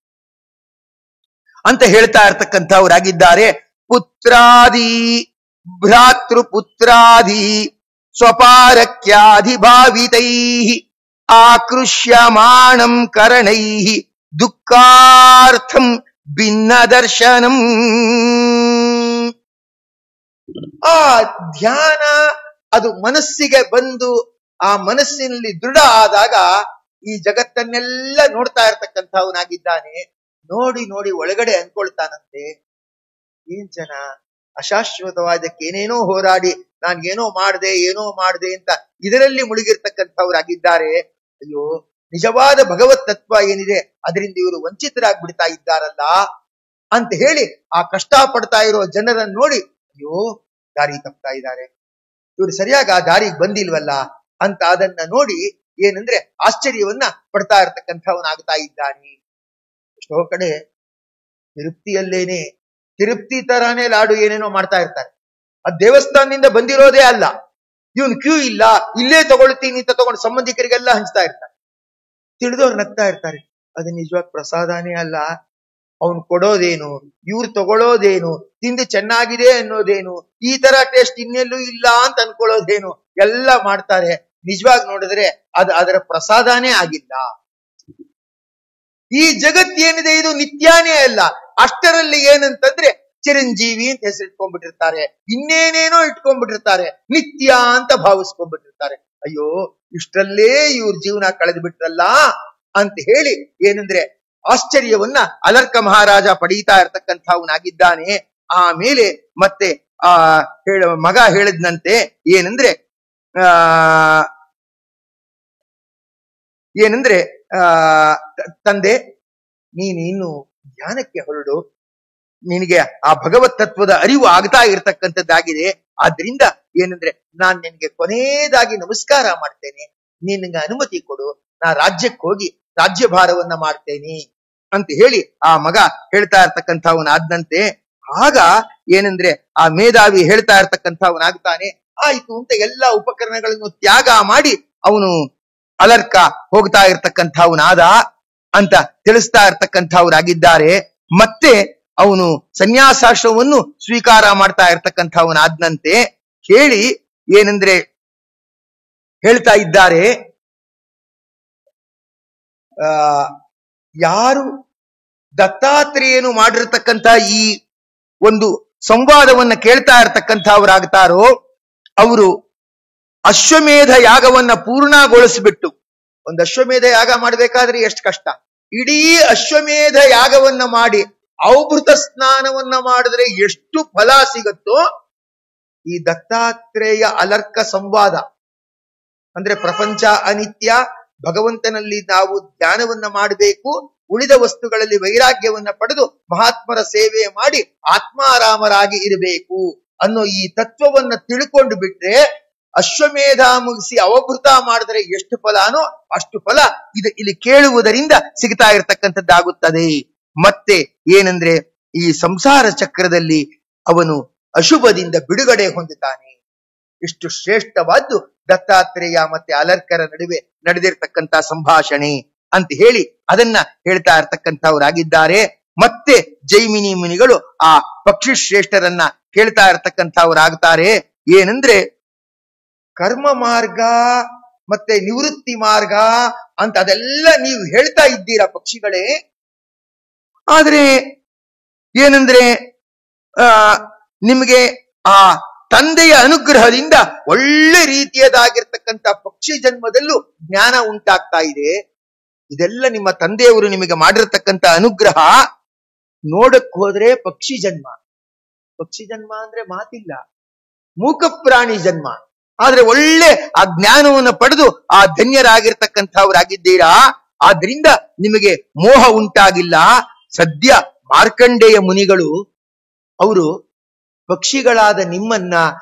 S1: ಅಂತ ಹೇಳ್ತಾ ಇರ್ತಕ್ಕಂಥವರಾಗಿದ್ದಾರೆ. ಪುತ್ರಾದಿ ಭ್ರಾತೃಪುತ್ರಾದಿ ಸ್ವಪಾರಕ್ಯಾಧಿಭಾವಿತೈ ಆಕೃಷ್ಯಮಾಣಂ ಕರಣೈ ದುಃಖಾರ್ಥಂ ಭಿನ್ನ ದರ್ಶನಂ. ಆ ಧ್ಯಾನ ಅದು ಮನಸ್ಸಿಗೆ ಬಂದು ಆ ಮನಸ್ಸಿನಲ್ಲಿ ದೃಢ ಆದಾಗ ಈ ಜಗತ್ತನ್ನೆಲ್ಲ ನೋಡ್ತಾ ಇರ್ತಕ್ಕಂಥವನಾಗಿದ್ದಾನೆ. ನೋಡಿ ಒಳಗಡೆ ಅನ್ಕೊಳ್ತಾನಂತೆ, ಏನ್ ಜನ ಅಶಾಶ್ವತವಾದಕ್ಕೆ ಏನೇನೋ ಹೋರಾಡಿ ನಾನೇನೋ ಮಾಡ್ದೆ ಅಂತ ಇದರಲ್ಲಿ ಮುಳುಗಿರ್ತಕ್ಕಂಥವ್ರಾಗಿದ್ದಾರೆ. ಅಯ್ಯೋ, ನಿಜವಾದ ಭಗವತ್ ತತ್ವ ಏನಿದೆ ಅದರಿಂದ ಇವರು ವಂಚಿತರಾಗ್ಬಿಡ್ತಾ ಇದ್ದಾರಲ್ಲ ಅಂತ ಹೇಳಿ ಆ ಕಷ್ಟ ಪಡ್ತಾ ಇರೋ ಜನರನ್ನು ನೋಡಿ, ಅಯ್ಯೋ ದಾರಿ ತಪ್ತಾ ಇದ್ದಾರೆ, ಇವರು ಸರಿಯಾಗಿ ಆ ದಾರಿಗೆ ಬಂದಿಲ್ವಲ್ಲ ಅಂತ ಅದನ್ನ ನೋಡಿ ಏನಂದ್ರೆ ಆಶ್ಚರ್ಯವನ್ನ ಪಡ್ತಾ ಇರ್ತಕ್ಕಂಥವನಾಗ್ತಾ ಇದ್ದಾನೆ. ಎಷ್ಟೋ ಕಡೆ ತಿರುಪ್ತಿಯಲ್ಲೇನೆ ತಿರುಪ್ತಿ ತರಾನೇ ಲಾಡು ಏನೇನೋ ಮಾಡ್ತಾ ಇರ್ತಾರೆ. ಅದ್ ದೇವಸ್ಥಾನದಿಂದ ಬಂದಿರೋದೇ ಅಲ್ಲ, ಇವನ್ ಕ್ಯೂ ಇಲ್ಲ, ಇಲ್ಲೇ ತಗೊಳ್ತೀನಿ ಅಂತ ತಗೊಂಡು ಸಂಬಂಧಿಕರಿಗೆಲ್ಲ ಹಂಚ್ತಾ ಇರ್ತಾರೆ. ತಿಳಿದವ್ರು ನಗ್ತಾ ಇರ್ತಾರೆ, ಅದು ನಿಜವಾದ ಪ್ರಸಾದನೇ ಅಲ್ಲ, ಅವನು ಕೊಡೋದೇನು, ಇವ್ರು ತಗೊಳ್ಳೋದೇನು, ತಿಂದು ಚೆನ್ನಾಗಿದೆ ಅನ್ನೋದೇನು, ಈ ತರ ಟೇಸ್ಟ್ ಇನ್ನೆಲ್ಲೂ ಇಲ್ಲ ಅಂತ ಅನ್ಕೊಳ್ಳೋದೇನು ಎಲ್ಲ ಮಾಡ್ತಾರೆ. ನಿಜವಾಗಿ ನೋಡಿದ್ರೆ ಅದರ ಪ್ರಸಾದನೇ ಆಗಿಲ್ಲ. ಈ ಜಗತ್ತೇನಿದೆ ಇದು ನಿತ್ಯಾನೇ ಅಲ್ಲ. ಅಷ್ಟರಲ್ಲಿ ಏನಂತಂದ್ರೆ ಚಿರಂಜೀವಿ ಅಂತ ಹೆಸರಿಟ್ಕೊಂಡ್ಬಿಟ್ಟಿರ್ತಾರೆ, ಇನ್ನೇನೇನೋ ಇಟ್ಕೊಂಡ್ಬಿಟ್ಟಿರ್ತಾರೆ, ನಿತ್ಯ ಅಂತ ಭಾವಿಸ್ಕೊಂಡ್ಬಿಟ್ಟಿರ್ತಾರೆ. ಅಯ್ಯೋ ಇಷ್ಟರಲ್ಲೇ ಇವ್ರ ಜೀವನ ಕಳೆದು ಬಿಟ್ರಲ್ಲ ಅಂತ ಹೇಳಿ ಏನಂದ್ರೆ ಆಶ್ಚರ್ಯವನ್ನ ಅಲರ್ಕ ಮಹಾರಾಜ ಪಡೀತಾ ಇರ್ತಕ್ಕಂಥವನಾಗಿದ್ದಾನೆ. ಆಮೇಲೆ ಮತ್ತೆ ಮಗ ಹೇಳಿದ್ನಂತೆ ಏನಂದ್ರೆ ತಂದೆ ನೀನು ಇನ್ನು ಧ್ಯಾನಕ್ಕೆ ಹೊರಡು, ನಿನಗೆ ಆ ಭಗವತ್ ತತ್ವದ ಅರಿವು ಆಗ್ತಾ ಇರತಕ್ಕಂಥದ್ದಾಗಿದೆ. ಆದ್ರಿಂದ ಏನಂದ್ರೆ ನಾನ್ ನಿನ್ಗೆ ಕೊನೆಯದಾಗಿ ನಮಸ್ಕಾರ ಮಾಡ್ತೇನೆ, ನಿನಗೆ ಅನುಮತಿ ಕೊಡು, ನಾ ರಾಜ್ಯಕ್ಕೆ ಹೋಗಿ ರಾಜ್ಯಭಾರವನ್ನ ಮಾಡ್ತೇನೆ ಅಂತ ಹೇಳಿ ಆ ಮಗ ಹೇಳ್ತಾ ಇರ್ತಕ್ಕಂಥವನಾದಂತೆ. ಆಗ ಏನಂದ್ರೆ ಆ ಮೇಧಾವಿ ಹೇಳ್ತಾ ಇರ್ತಕ್ಕಂಥವನಾಗ್ತಾನೆ, ಆಯ್ತು ಅಂತ ಎಲ್ಲಾ ಉಪಕರಣಗಳನ್ನು ತ್ಯಾಗ ಮಾಡಿ ಅವನು ಅಲರ್ಕ ಹೋಗ್ತಾ ಇರ್ತಕ್ಕಂಥವನಾದ ಅಂತ ತಿಳಿಸ್ತಾ ಇರ್ತಕ್ಕಂಥವ್ರಾಗಿದ್ದಾರೆ. ಮತ್ತೆ ಅವನು ಸನ್ಯಾಸಾಶ್ರಮವನ್ನು ಸ್ವೀಕಾರ ಮಾಡ್ತಾ ಇರ್ತಕ್ಕಂಥವನಾದ್ನಂತೆ. ಹೇಳಿ ಏನಂದ್ರೆ ಹೇಳ್ತಾ ಇದ್ದಾರೆ, ಯಾರು ದತ್ತಾತ್ರೇಯನು ಮಾಡಿರ್ತಕ್ಕಂಥ ಈ ಒಂದು ಸಂವಾದವನ್ನ ಕೇಳ್ತಾ ಇರ್ತಕ್ಕಂಥವರಾಗ್ತಾರೋ ಅವರು ಅಶ್ವಮೇಧ ಯಾಗವನ್ನ ಪೂರ್ಣಗೊಳಿಸ್ಬಿಟ್ಟು, ಒಂದು ಅಶ್ವಮೇಧ ಯಾಗ ಮಾಡ್ಬೇಕಾದ್ರೆ ಎಷ್ಟು ಕಷ್ಟ, ಇಡೀ ಅಶ್ವಮೇಧ ಯಾಗವನ್ನ ಮಾಡಿ ಔಭೃತ ಸ್ನಾನವನ್ನ ಮಾಡಿದ್ರೆ ಎಷ್ಟು ಫಲ ಸಿಗುತ್ತೋ, ಈ ದತ್ತಾತ್ರೇಯ ಅಲರ್ಕ ಸಂವಾದ ಅಂದ್ರೆ ಪ್ರಪಂಚ ಅನಿತ್ಯ, ಭಗವಂತನಲ್ಲಿ ನಾವು ಧ್ಯಾನವನ್ನ ಮಾಡಬೇಕು, ಉಳಿದ ವಸ್ತುಗಳಲ್ಲಿ ವೈರಾಗ್ಯವನ್ನ ಪಡೆದು ಮಹಾತ್ಮರ ಸೇವೆ ಮಾಡಿ ಆತ್ಮಾರಾಮರಾಗಿ ಇರಬೇಕು ಅನ್ನೋ ಈ ತತ್ವವನ್ನ ತಿಳ್ಕೊಂಡು ಬಿಟ್ರೆ ಅಶ್ವಮೇಧ ಮುಗಿಸಿ ಅವಭೃತ ಮಾಡಿದ್ರೆ ಎಷ್ಟು ಫಲನೋ ಅಷ್ಟು ಫಲ ಇಲ್ಲಿ ಕೇಳುವುದರಿಂದ ಸಿಗ್ತಾ ಇರತಕ್ಕಂಥದ್ದಾಗುತ್ತದೆ. ಮತ್ತೆ ಏನಂದ್ರೆ ಈ ಸಂಸಾರ ಚಕ್ರದಲ್ಲಿ ಅವನು ಅಶುಭದಿಂದ ಬಿಡುಗಡೆ ಹೊಂದುತ್ತಾನೆ. ಇಷ್ಟು ಶ್ರೇಷ್ಠವಾದ್ದು ದತ್ತಾತ್ರೇಯ ಮತ್ತೆ ಅಲರ್ಕರ ನಡುವೆ ನಡೆದಿರ್ತಕ್ಕಂಥ ಸಂಭಾಷಣೆ ಅಂತ ಹೇಳಿ ಅದನ್ನ ಹೇಳ್ತಾ ಇರ್ತಕ್ಕಂಥವರಾಗಿದ್ದಾರೆ. ಮತ್ತೆ ಜೈಮಿನಿ ಮುನಿಗಳು ಆ ಪಕ್ಷಿ ಶ್ರೇಷ್ಠರನ್ನ ಕೇಳ್ತಾ ಇರ್ತಕ್ಕಂಥವರಾಗ್ತಾರೆ. ಏನಂದ್ರೆ ಕರ್ಮ ಮಾರ್ಗ ಮತ್ತೆ ನಿವೃತ್ತಿ ಮಾರ್ಗ ಅಂತ ಅದೆಲ್ಲ ನೀವು ಹೇಳ್ತಾ ಇದ್ದೀರಾ ಪಕ್ಷಿಗಳೇ, ಆದ್ರೆ ಏನಂದ್ರೆ ನಿಮಗೆ ಆ ತಂದೆಯ ಅನುಗ್ರಹದಿಂದ ಒಳ್ಳೆ ರೀತಿಯದಾಗಿರ್ತಕ್ಕಂಥ ಪಕ್ಷಿ ಜನ್ಮದಲ್ಲೂ ಜ್ಞಾನ ಉಂಟಾಗ್ತಾ ಇದೆ. ಇದೆಲ್ಲ ನಿಮ್ಮ ತಂದೆಯವರು ನಿಮಗೆ ಮಾಡಿರ್ತಕ್ಕಂಥ ಅನುಗ್ರಹ. ನೋಡಕ್ ಹೋದ್ರೆ ಪಕ್ಷಿ ಜನ್ಮ, ಪಕ್ಷಿ ಜನ್ಮ ಅಂದ್ರೆ ಮಾತಿಲ್ಲ, ಮೂಕ ಪ್ರಾಣಿ ಜನ್ಮ, ಆದ್ರೆ ಒಳ್ಳೆ ಆ ಜ್ಞಾನವನ್ನು ಪಡೆದು ಆ ಧನ್ಯರಾಗಿರ್ತಕ್ಕಂಥವರಾಗಿದ್ದೀರಾ. ಆದ್ರಿಂದ ನಿಮಗೆ ಮೋಹ ಉಂಟಾಗಿಲ್ಲ. ಸದ್ಯ ಮಾರ್ಕಂಡೇಯ ಮುನಿಗಳು ಅವರು ಪಕ್ಷಿಗಳಾದ ನಿಮ್ಮನ್ನ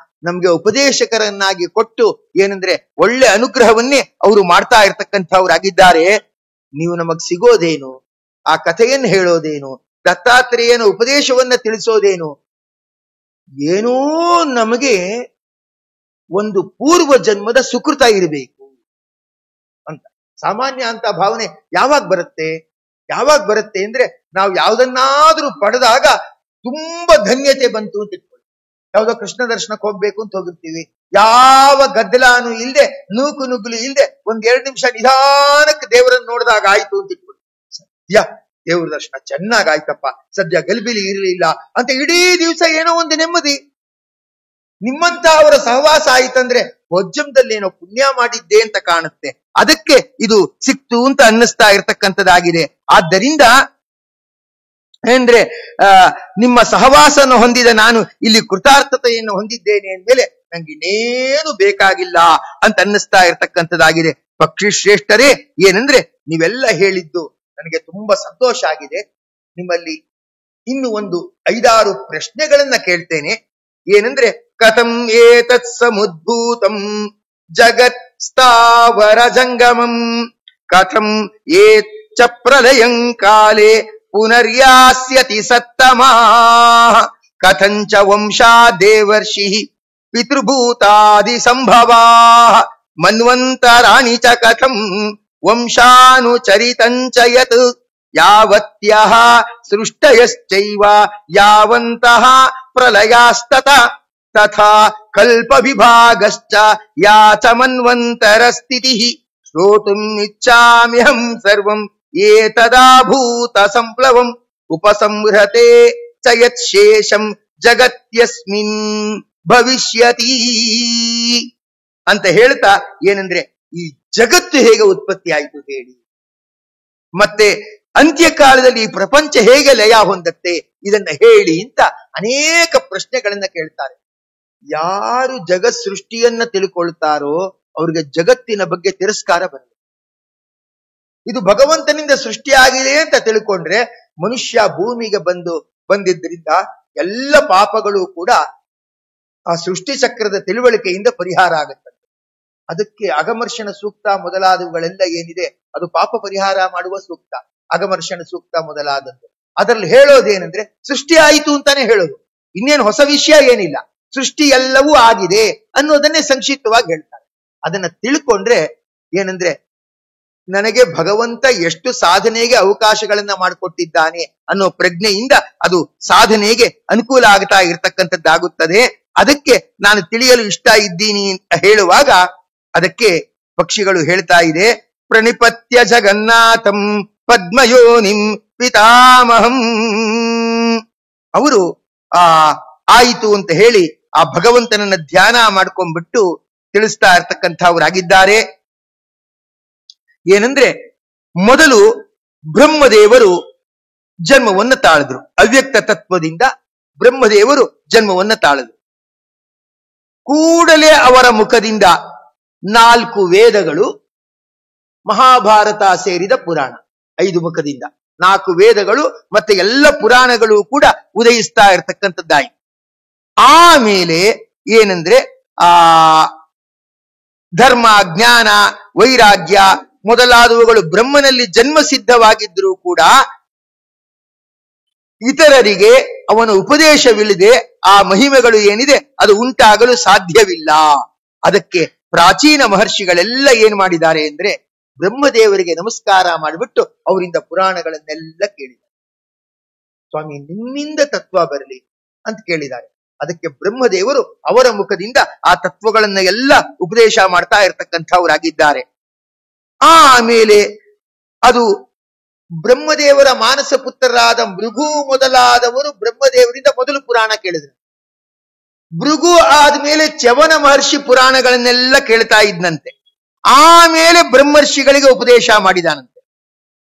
S1: ನಮ್ಗೆ ಉಪದೇಶಕರನ್ನಾಗಿ ಕೊಟ್ಟು ಏನಂದ್ರೆ ಒಳ್ಳೆ ಅನುಗ್ರಹವನ್ನೇ ಅವರು ಮಾಡ್ತಾ ಇರ್ತಕ್ಕಂಥವ್ರಾಗಿದ್ದಾರೆ. ನೀವು ನಮಗ್ ಸಿಗೋದೇನು, ಆ ಕಥೆಯನ್ನು ಹೇಳೋದೇನು, ದತ್ತಾತ್ರೇಯನ ಉಪದೇಶವನ್ನ ತಿಳಿಸೋದೇನು, ಏನೋ ನಮಗೆ ಒಂದು ಪೂರ್ವ ಜನ್ಮದ ಸುಕೃತ ಇರಬೇಕು ಅಂತ. ಸಾಮಾನ್ಯ ಅಂತ ಭಾವನೆ ಯಾವಾಗ ಬರುತ್ತೆ ಅಂದ್ರೆ ನಾವು ಯಾವ್ದನ್ನಾದ್ರೂ ಪಡೆದಾಗ ತುಂಬಾ ಧನ್ಯತೆ ಬಂತು ಅಂತ ಇಟ್ಕೊಳ್ಳಿ. ಯಾವ್ದೋ ಕೃಷ್ಣ ದರ್ಶನಕ್ಕೆ ಹೋಗ್ಬೇಕು ಅಂತ ಹೋಗಿರ್ತೀವಿ, ಯಾವ ಗದ್ದಲಾನು ಇಲ್ದೆ ನೂಕು ನುಗ್ಗಲು ಇಲ್ದೆ ಒಂದ್ 2 ನಿಮಿಷ ನಿಧಾನಕ್ಕೆ ದೇವರನ್ನು ನೋಡಿದಾಗ ಆಯ್ತು ಅಂತ ಇಟ್ಕೊಳ್ಳಿ. ಸದ್ಯ ದೇವ್ರ ದರ್ಶನ ಚೆನ್ನಾಗಾಯ್ತಪ್ಪ, ಸದ್ಯ ಗಲಿಬಿಲಿ ಇರಲಿಲ್ಲ ಅಂತ ಇಡೀ ದಿವಸ ಏನೋ ಒಂದು ನೆಮ್ಮದಿ. ನಿಮ್ಮಂತ ಅವರ ಸಹವಾಸ ಆಯ್ತಂದ್ರೆ ವಜ್ಜಂದಲ್ಲಿ ಏನೋ ಪುಣ್ಯ ಮಾಡಿದ್ದೆ ಅಂತ ಕಾಣುತ್ತೆ. ಅದಕ್ಕೆ ಇದು ಸಿಕ್ತು ಅಂತ ಅನ್ನಿಸ್ತಾ ಇರ್ತಕ್ಕಂಥದ್ದಾಗಿದೆ. ಆದ್ದರಿಂದ ಅಂದ್ರೆ ನಿಮ್ಮ ಸಹವಾಸನ ಹೊಂದಿದ ನಾನು ಇಲ್ಲಿ ಕೃತಾರ್ಥತೆಯನ್ನು ಹೊಂದಿದ್ದೇನೆ ಅಂದ್ಮೇಲೆ ನಂಗೆ ಇನ್ನೇನು ಬೇಕಾಗಿಲ್ಲ ಅಂತ ಅನ್ನಿಸ್ತಾ ಇರ್ತಕ್ಕಂಥದ್ದಾಗಿದೆ. ಪಕ್ಷಿ ಶ್ರೇಷ್ಠರೇ, ಏನಂದ್ರೆ ನೀವೆಲ್ಲ ಹೇಳಿದ್ದು ನನಗೆ ತುಂಬಾ ಸಂತೋಷ ಆಗಿದೆ. ನಿಮ್ಮಲ್ಲಿ ಇನ್ನು ಒಂದು 5-6 ಪ್ರಶ್ನೆಗಳನ್ನ ಕೇಳ್ತೇನೆ. ಏನಂದ್ರೆ ಕಥಂ ಏತತ್ ಸಮುದ್ಭೂತಂ ಜಗತ್ ಸ್ಥಾವರ ಜಂಗಮಂ ಕಥಂ ಏಚ್ಚ ಪ್ರಲಯಂ ಕಾಲೇ ಪುನರ್ಯಾಸ್ಯತಿ ಸತ್ತಮಾ ಕಥಂಚ ವಂಶಾ ದೇವರ್ಷಿ ಪಿತೃಭೂತಾದಿ ಸಂಭವಾ ಮನ್ವಂತರಾಣಿ ಚ ಕಥಂ ವಂಶಾನುಚರಿತಂಚ ಯತ್ ಯಾವತ್ಯಃ ಸೃಷ್ಟಯಶ್ಚೈವ ಯಾವಂತಃ ಪ್ರಲಯಾಸ್ತತ ತಥಾ ಕಲ್ಪ ವಿಭಾಗಶ್ಚ ಯಾಚ ಮನ್ವಂತರ ಸ್ಥಿತಿಃ ಶ್ರೋತುಂ ಇಚ್ಛಾಮ್ಯಹಂ ಸರ್ವಂ ಏತದಾಭೂತ ಸಂಪ್ಲವಂ ಉಪಸಂಹೃತೆ ಚಯತ್ ಶೇಷಂ ಜಗತ್ಯಸ್ಮಿನ್ ಭವಿಷ್ಯತಿ ಅಂತ ಹೇಳ್ತಾ ಏನಂದ್ರೆ ಈ ಜಗತ್ತು ಹೇಗೆ ಉತ್ಪತ್ತಿ ಆಯಿತು ಹೇಳಿ, ಮತ್ತೆ ಅಂತ್ಯಕಾಲದಲ್ಲಿ ಈ ಪ್ರಪಂಚ ಹೇಗೆ ಲಯ ಹೊಂದತ್ತೆ ಇದನ್ನ ಹೇಳಿ ಅಂತ ಅನೇಕ ಪ್ರಶ್ನೆಗಳನ್ನ ಕೇಳ್ತಾರೆ. ಯಾರು ಜಗತ್ ಸೃಷ್ಟಿಯನ್ನ ತಿಳ್ಕೊಳ್ತಾರೋ ಅವ್ರಿಗೆ ಜಗತ್ತಿನ ಬಗ್ಗೆ ತಿರಸ್ಕಾರ ಬರಲ್ಲ. ಇದು ಭಗವಂತನಿಂದ ಸೃಷ್ಟಿಯಾಗಿದೆ ಅಂತ ತಿಳ್ಕೊಂಡ್ರೆ ಮನುಷ್ಯ ಭೂಮಿಗೆ ಬಂದಿದ್ದರಿಂದ ಎಲ್ಲ ಪಾಪಗಳು ಕೂಡ ಆ ಸೃಷ್ಟಿ ಚಕ್ರದ ತಿಳುವಳಿಕೆಯಿಂದ ಪರಿಹಾರ ಆಗುತ್ತದೆ. ಅದಕ್ಕೆ ಅಗಮರ್ಷಣ ಸೂಕ್ತ ಮೊದಲಾದವುಗಳೆಲ್ಲ ಏನಿದೆ ಅದು ಪಾಪ ಪರಿಹಾರ ಮಾಡುವ ಸೂಕ್ತ, ಅಗಮರ್ಷಣ ಸೂಕ್ತ ಮೊದಲಾದದ್ದು. ಅದರಲ್ಲಿ ಹೇಳೋದೇನೆಂದ್ರೆ ಸೃಷ್ಟಿ ಆಯಿತು ಅಂತಾನೆ ಹೇಳೋದು, ಇನ್ನೇನು ಹೊಸ ವಿಷಯ ಏನಿಲ್ಲ, ಸೃಷ್ಟಿ ಎಲ್ಲವೂ ಆಗಿದೆ ಅನ್ನೋದನ್ನೇ ಸಂಕ್ಷಿಪ್ತವಾಗಿ ಹೇಳ್ತಾರೆ. ಅದನ್ನ ತಿಳ್ಕೊಂಡ್ರೆ ಏನಂದ್ರೆ ನನಗೆ ಭಗವಂತ ಎಷ್ಟು ಸಾಧನೆಗೆ ಅವಕಾಶಗಳನ್ನ ಮಾಡಿಕೊಟ್ಟಿದ್ದಾನೆ ಅನ್ನೋ ಪ್ರಜ್ಞೆಯಿಂದ ಅದು ಸಾಧನೆಗೆ ಅನುಕೂಲ ಆಗ್ತಾ ಇರ್ತಕ್ಕಂಥದ್ದಾಗುತ್ತದೆ. ಅದಕ್ಕೆ ನಾನು ತಿಳಿಯಲು ಇಷ್ಟ ಇದ್ದೀನಿ ಅಂತ ಹೇಳುವಾಗ ಅದಕ್ಕೆ ಪಕ್ಷಿಗಳು ಹೇಳ್ತಾ ಇದೆ, ಪ್ರಣಿಪತ್ಯ ಜಗನ್ನಾಥಂ ಪದ್ಮಯೋನಿಂ ಪಿತಾಮಹಂ. ಅವರು ಆಯಿತು ಅಂತ ಹೇಳಿ ಆ ಭಗವಂತನನ್ನ ಧ್ಯಾನ ಮಾಡ್ಕೊಂಡ್ಬಿಟ್ಟು ತಿಳಿಸ್ತಾ ಇರ್ತಕ್ಕಂಥವರಾಗಿದ್ದಾರೆ. ಏನಂದ್ರೆ ಮೊದಲು ಬ್ರಹ್ಮದೇವರು ಜನ್ಮವನ್ನ ತಾಳಿದ್ರು, ಅವ್ಯಕ್ತ ತತ್ವದಿಂದ ಬ್ರಹ್ಮದೇವರು ಜನ್ಮವನ್ನ ತಾಳಿದ್ರು. ಕೂಡಲೇ ಅವರ ಮುಖದಿಂದ 4 ವೇದಗಳು, ಮಹಾಭಾರತ ಸೇರಿದ ಪುರಾಣ 5 ಮುಖದಿಂದ 4 ವೇದಗಳು ಮತ್ತೆ ಎಲ್ಲ ಪುರಾಣಗಳು ಕೂಡ ಉದಯಿಸ್ತಾ ಇರತಕ್ಕಂಥದ್ದಾಯಿತು. ಆಮೇಲೆ ಏನಂದ್ರೆ ಧರ್ಮ, ಜ್ಞಾನ, ವೈರಾಗ್ಯ ಮೊದಲಾದವುಗಳು ಬ್ರಹ್ಮನಲ್ಲಿ ಜನ್ಮಸಿದ್ಧವಾಗಿದ್ರೂ ಕೂಡ ಇತರರಿಗೆ ಅವನ ಉಪದೇಶವಿಲ್ಲದೆ ಆ ಮಹಿಮೆಗಳು ಏನಿದೆ ಅದು ಉಂಟಾಗಲು ಸಾಧ್ಯವಿಲ್ಲ. ಅದಕ್ಕೆ ಪ್ರಾಚೀನ ಮಹರ್ಷಿಗಳೆಲ್ಲ ಏನ್ ಮಾಡಿದ್ದಾರೆ ಅಂದ್ರೆ ಬ್ರಹ್ಮದೇವರಿಗೆ ನಮಸ್ಕಾರ ಮಾಡಿಬಿಟ್ಟು ಅವರಿಂದ ಪುರಾಣಗಳನ್ನೆಲ್ಲ ಕೇಳಿದ್ದಾರೆ. ಸ್ವಾಮಿ ನಿಮ್ಮಿಂದ ತತ್ವ ಬರಲಿ ಅಂತ ಕೇಳಿದ್ದಾರೆ. ಅದಕ್ಕೆ ಬ್ರಹ್ಮದೇವರು ಅವರ ಮುಖದಿಂದ ಆ ತತ್ವಗಳನ್ನ ಎಲ್ಲ ಉಪದೇಶ ಮಾಡ್ತಾ ಇರತಕ್ಕಂಥವರಾಗಿದ್ದಾರೆ. ಆಮೇಲೆ ಅದು ಬ್ರಹ್ಮದೇವರ ಮಾನಸ ಪುತ್ರರಾದ ಭೃಗು ಮೊದಲಾದವರು ಬ್ರಹ್ಮದೇವರಿಂದ ಮೊದಲು ಪುರಾಣ ಕೇಳಿದ್ರು. ಭೃಗು ಆದ್ಮೇಲೆ ಚ್ಯವನ ಮಹರ್ಷಿ ಪುರಾಣಗಳನ್ನೆಲ್ಲ ಕೇಳ್ತಾ ಇದ್ನಂತೆ. ಆಮೇಲೆ ಬ್ರಹ್ಮರ್ಷಿಗಳಿಗೆ ಉಪದೇಶ ಮಾಡಿದಾನಂತೆ.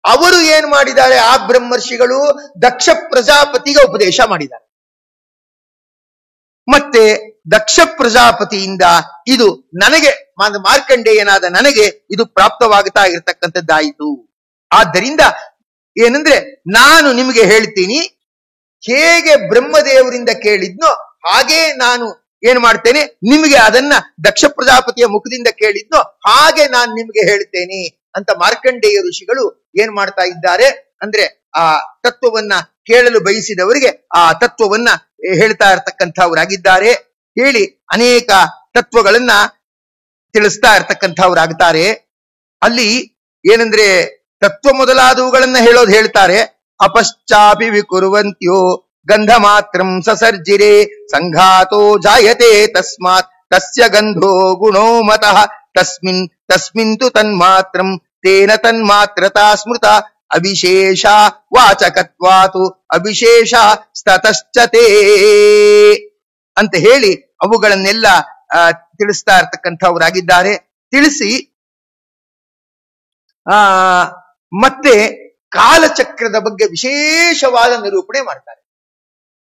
S1: ಅವರು ಏನ್ ಮಾಡಿದ್ದಾರೆ, ಆ ಬ್ರಹ್ಮರ್ಷಿಗಳು ದಕ್ಷ ಪ್ರಜಾಪತಿಗೆ ಉಪದೇಶ ಮಾಡಿದ್ದಾರೆ. ಮತ್ತೆ ದಕ್ಷ ಪ್ರಜಾಪತಿಯಿಂದ ಇದು ನನಗೆ ಮಾರ್ಕಂಡೇಯನಾದ ನನಗೆ ಇದು ಪ್ರಾಪ್ತವಾಗ್ತಾ ಇರತಕ್ಕಂಥದ್ದಾಯಿತು. ಆದ್ದರಿಂದ ಏನಂದ್ರೆ ನಾನು ನಿಮಗೆ ಹೇಳ್ತೀನಿ, ಹೇಗೆ ಬ್ರಹ್ಮದೇವರಿಂದ ಕೇಳಿದ್ನೋ ಹಾಗೆ ನಾನು ಏನ್ ಮಾಡ್ತೇನೆ, ನಿಮಗೆ ಅದನ್ನ ದಕ್ಷ ಪ್ರಜಾಪತಿಯ ಮುಖದಿಂದ ಕೇಳಿದ್ನೋ ಹಾಗೆ ನಾನು ನಿಮಗೆ ಹೇಳ್ತೇನೆ ಅಂತ ಮಾರ್ಕಂಡೇಯ ಋಷಿಗಳು ಏನ್ ಮಾಡ್ತಾ ಇದ್ದಾರೆ ಅಂದ್ರೆ ಆ ತತ್ವವನ್ನ ಕೇಳಲು ಬಯಸಿದವರಿಗೆ ಆ ತತ್ವವನ್ನ ಹೇಳ್ತಾ ಇರ್ತಕ್ಕಂಥವರಾಗಿದ್ದಾರೆ. ಹೇಳಿ ಅನೇಕ ತತ್ವಗಳನ್ನ ತಿಳಿಸ್ತಾ ಇರ್ತಕ್ಕಂಥವರಾಗ್ತಾರೆ. ಅಲ್ಲಿ ಏನಂದ್ರೆ ತತ್ವ ಮೊದಲಾದವುಗಳನ್ನ ಹೇಳ್ತಾರೆ. ಅಪಶ್ಚಾಪಿ ವಿಕುರ್ವಂತ್ಯೋ ಗಂಧ ಮಾತ್ರಂ ಸಸರ್ಜಿರೆ ಸಂಘಾತೋ ಜಾಯತೆ ತಸ್ಮಾತ್ ತಸ್ಯ ಗಂಧೋ ಗುಣೋ ಮತಃ ತಸ್ಮಿಂತು ತನ್ಮಾತ್ರಂ ತೇನ ತನ್ಮಾತ್ರತಾ ಸ್ಮೃತ ಅವಿಶೇಷ ವಾಚಕತ್ವಾತು ಅವಿಶೇಷ ಸ್ತತಶ್ಚತೆ ಅಂತ ಹೇಳಿ ಅವುಗಳನ್ನೆಲ್ಲ ತಿಳಿಸ್ತಾ ಇರ್ತಕ್ಕಂಥವರಾಗಿದ್ದಾರೆ. ತಿಳಿಸಿ ಮತ್ತೆ ಕಾಲಚಕ್ರದ ಬಗ್ಗೆ ವಿಶೇಷವಾದ ನಿರೂಪಣೆ ಮಾಡ್ತಾರೆ.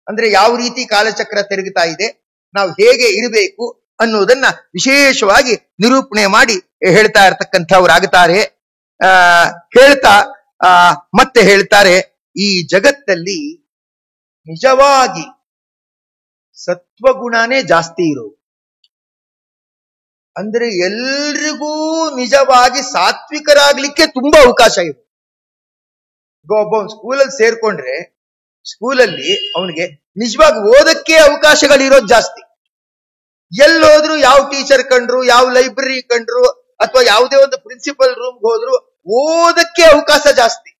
S1: ಅಂದ್ರೆ ಯಾವ ರೀತಿ ಕಾಲಚಕ್ರ ತಿರುಗುತ್ತಾ ಇದೆ, ನಾವು ಹೇಗೆ ಇರಬೇಕು ಅನ್ನೋದನ್ನ ವಿಶೇಷವಾಗಿ ನಿರೂಪಣೆ ಮಾಡಿ ಹೇಳ್ತಾ ಇರ್ತಕ್ಕಂಥವರಾಗುತ್ತಾರೆ. ಹೇಳ್ತಾ ಮತ್ತೆ ಹೇಳ್ತಾರೆ, ಈ ಜಗತ್ತಲ್ಲಿ ನಿಜವಾಗಿ ಸತ್ವಗುಣನೇ ಜಾಸ್ತಿ ಇರೋದು. ಅಂದ್ರೆ ಎಲ್ರಿಗೂ ನಿಜವಾಗಿ ಸಾತ್ವಿಕರಾಗ್ಲಿಕ್ಕೆ ತುಂಬಾ ಅವಕಾಶ ಇದೆ. ಒಬ್ಬ ಸ್ಕೂಲಲ್ಲಿ ಸೇರ್ಕೊಂಡ್ರೆ ಸ್ಕೂಲಲ್ಲಿ ಅವನಿಗೆ ನಿಜವಾಗಿ ಓದಕ್ಕೆ ಅವಕಾಶಗಳಿರೋದು ಜಾಸ್ತಿ. ಎಲ್ಲೋದ್ರು ಯಾವ ಟೀಚರ್ ಕಂಡ್ರು, ಯಾವ ಲೈಬ್ರರಿ ಕಂಡ್ರು, ಅಥವಾ ಯಾವುದೇ ಒಂದು ಪ್ರಿನ್ಸಿಪಲ್ ರೂಮ್ಗೆ ಹೋದ್ರು ಓದಕ್ಕೆ ಅವಕಾಶ ಜಾಸ್ತಿ.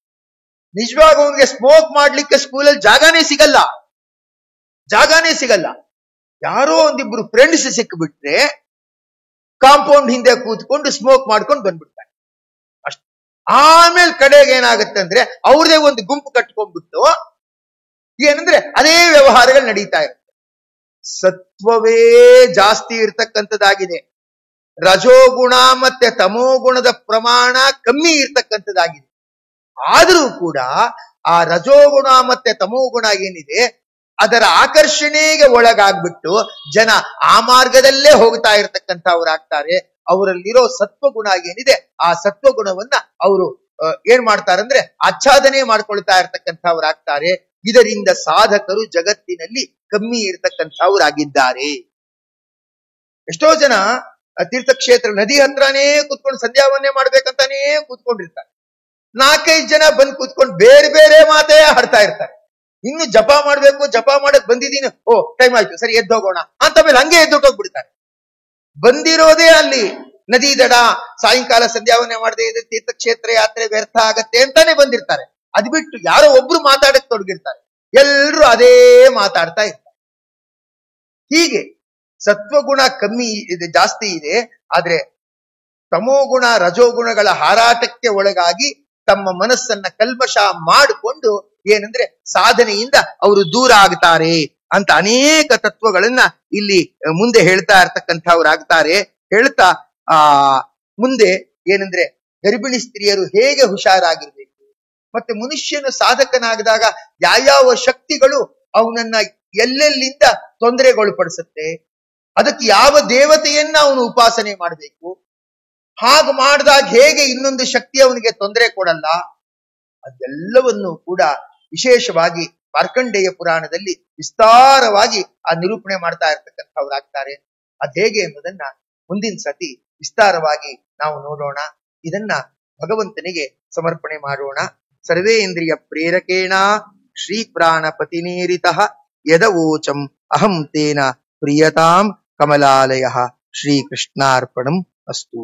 S1: ನಿಜವಾಗ ಅವನಿಗೆ ಸ್ಮೋಕ್ ಮಾಡ್ಲಿಕ್ಕೆ ಸ್ಕೂಲಲ್ಲಿ ಜಾಗನೇ ಸಿಗಲ್ಲ. ಯಾರೋ ಒಂದಿಬ್ರು ಫ್ರೆಂಡ್ಸ್ ಸಿಕ್ಬಿಟ್ರೆ ಕಾಂಪೌಂಡ್ ಹಿಂದೆ ಕೂತ್ಕೊಂಡು ಸ್ಮೋಕ್ ಮಾಡ್ಕೊಂಡು ಬಂದ್ಬಿಡ್ತಾರೆ ಅಷ್ಟೇ. ಆಮೇಲೆ ಕಡೆಗೆ ಏನಾಗುತ್ತೆ ಅಂದ್ರೆ ಅವ್ರದೇ ಒಂದು ಗುಂಪು ಕಟ್ಕೊಂಡ್ಬಿಟ್ಟು ಏನಂದ್ರೆ ಅದೇ ವ್ಯವಹಾರಗಳು ನಡೀತಾ ಇರುತ್ತೆ. ಸತ್ವವೇ ಜಾಸ್ತಿ ಇರ್ತಕ್ಕಂಥದ್ದಾಗಿದೆ, ರಜೋಗುಣ ಮತ್ತೆ ತಮೋಗುಣದ ಪ್ರಮಾಣ ಕಮ್ಮಿ ಇರ್ತಕ್ಕಂಥದ್ದಾಗಿದೆ. ಆದರೂ ಕೂಡ ಆ ರಜೋಗುಣ ಮತ್ತೆ ತಮೋಗುಣ ಏನಿದೆ ಅದರ ಆಕರ್ಷಣೆಗೆ ಒಳಗಾಗ್ಬಿಟ್ಟು ಜನ ಆ ಮಾರ್ಗದಲ್ಲೇ ಹೋಗ್ತಾ ಇರ್ತಕ್ಕಂಥವ್ರಾಗ್ತಾರೆ. ಅವರಲ್ಲಿರೋ ಸತ್ವಗುಣ ಏನಿದೆ ಆ ಸತ್ವಗುಣವನ್ನ ಅವರು ಏನ್ ಮಾಡ್ತಾರಂದ್ರೆ ಆಚ್ಛಾದನೆ ಮಾಡ್ಕೊಳ್ತಾ ಇರ್ತಕ್ಕಂಥವ್ರಾಗ್ತಾರೆ. ಇದರಿಂದ ಸಾಧಕರು ಜಗತ್ತಿನಲ್ಲಿ ಕಮ್ಮಿ ಇರ್ತಕ್ಕಂಥವ್ರಾಗಿದ್ದಾರೆ. ಎಷ್ಟೋ ಜನ ತೀರ್ಥಕ್ಷೇತ್ರ ನದಿ ಹತ್ರನೇ ಕೂತ್ಕೊಂಡು ಸಂಧ್ಯಾವನ್ನೇ ಮಾಡ್ಬೇಕಂತಾನೇ ಕೂತ್ಕೊಂಡಿರ್ತಾರೆ. 4-5 ಜನ ಬಂದು ಕೂತ್ಕೊಂಡು ಬೇರೆ ಬೇರೆ ಮಾತೇ ಹಾಡ್ತಾ ಇರ್ತಾರೆ. ಇನ್ನು ಜಪ ಮಾಡ್ಬೇಕು, ಜಪ ಮಾಡಕ್ ಬಂದಿದ್ದೀನಿ, ಓ ಟೈಮ್ ಆಯ್ತು ಸರಿ ಎದ್ದೋಗೋಣ ಅಂತ ಮೇಲೆ ಹಂಗೆ ಎದ್ದೋಗ್ಬಿಡ್ತಾರೆ. ಬಂದಿರೋದೇ ಅಲ್ಲಿ ನದಿ ದಡ, ಸಾಯಂಕಾಲ ಸಂಧ್ಯಾವನೆ ಮಾಡದೆ ಇದ್ರೆ ತೀರ್ಥಕ್ಷೇತ್ರ ಯಾತ್ರೆ ವ್ಯರ್ಥ ಆಗತ್ತೆ ಅಂತಾನೆ ಬಂದಿರ್ತಾರೆ. ಅದ್ ಬಿಟ್ಟು ಯಾರೋ ಒಬ್ರು ಮಾತಾಡಕ್ ತೊಡಗಿರ್ತಾರೆ, ಎಲ್ರು ಅದೇ ಮಾತಾಡ್ತಾ ಇರ್ತಾರೆ. ಹೀಗೆ ಸತ್ವಗುಣ ಕಮ್ಮಿ ಇದೆ, ಜಾಸ್ತಿ ಇದೆ. ಆದ್ರೆ ತಮೋಗುಣ ರಜೋಗುಣಗಳ ಹಾರಾಟಕ್ಕೆ ಒಳಗಾಗಿ ತಮ್ಮ ಮನಸ್ಸನ್ನ ಕಲ್ಮಶ ಮಾಡಿಕೊಂಡು ಏನಂದ್ರೆ ಸಾಧನೆಯಿಂದ ಅವರು ದೂರ ಆಗ್ತಾರೆ ಅಂತ ಅನೇಕ ತತ್ವಗಳನ್ನ ಇಲ್ಲಿ ಮುಂದೆ ಹೇಳ್ತಾ ಇರ್ತಕ್ಕಂಥವ್ರಾಗ್ತಾರೆ. ಹೇಳ್ತಾ ಮುಂದೆ ಏನಂದ್ರೆ ಗರ್ಭಿಣಿ ಸ್ತ್ರೀಯರು ಹೇಗೆ ಹುಷಾರಾಗಿರ್ಬೇಕು, ಮತ್ತೆ ಮನುಷ್ಯನು ಸಾಧಕನಾಗದಾಗ ಯಾವ್ಯಾವ ಶಕ್ತಿಗಳು ಅವನನ್ನ ಎಲ್ಲೆಲ್ಲಿಂದ ತೊಂದರೆಗೊಳಪಡಿಸುತ್ತೆ, ಅದಕ್ಕೆ ಯಾವ ದೇವತೆಯನ್ನ ಅವನು ಉಪಾಸನೆ ಮಾಡಬೇಕು, ಹಾಗೆ ಮಾಡಿದಾಗ ಹೇಗೆ ಇನ್ನೊಂದು ಶಕ್ತಿ ಅವನಿಗೆ ತೊಂದರೆ ಕೊಡಲ್ಲ, ಅದೆಲ್ಲವನ್ನು ಕೂಡ ವಿಶೇಷವಾಗಿ ಮಾರ್ಕಂಡೇಯ ಪುರಾಣದಲ್ಲಿ ವಿಸ್ತಾರವಾಗಿ ಆ ನಿರೂಪಣೆ ಮಾಡ್ತಾ ಇರ್ತಕ್ಕಂಥವ್ರಾಗ್ತಾರೆ. ಅದ್ ಹೇಗೆ ಎಂಬುದನ್ನ ಮುಂದಿನ ಸತಿ ವಿಸ್ತಾರವಾಗಿ ನಾವು ನೋಡೋಣ. ಇದನ್ನ ಭಗವಂತನಿಗೆ ಸಮರ್ಪಣೆ ಮಾಡೋಣ. ಸರ್ವೇಂದ್ರಿಯ ಪ್ರೇರಕೇಣ ಶ್ರೀ ಪ್ರಾಣಪತಿನೇರಿತಃ ಯದವೋಚಂ ಅಹಂ ತೇನ ಪ್ರಿಯತಾಂ ಕಮಲಾಲಯ. ಶ್ರೀಕೃಷ್ಣಾರ್ಪಣಂ ಅಸ್ತು.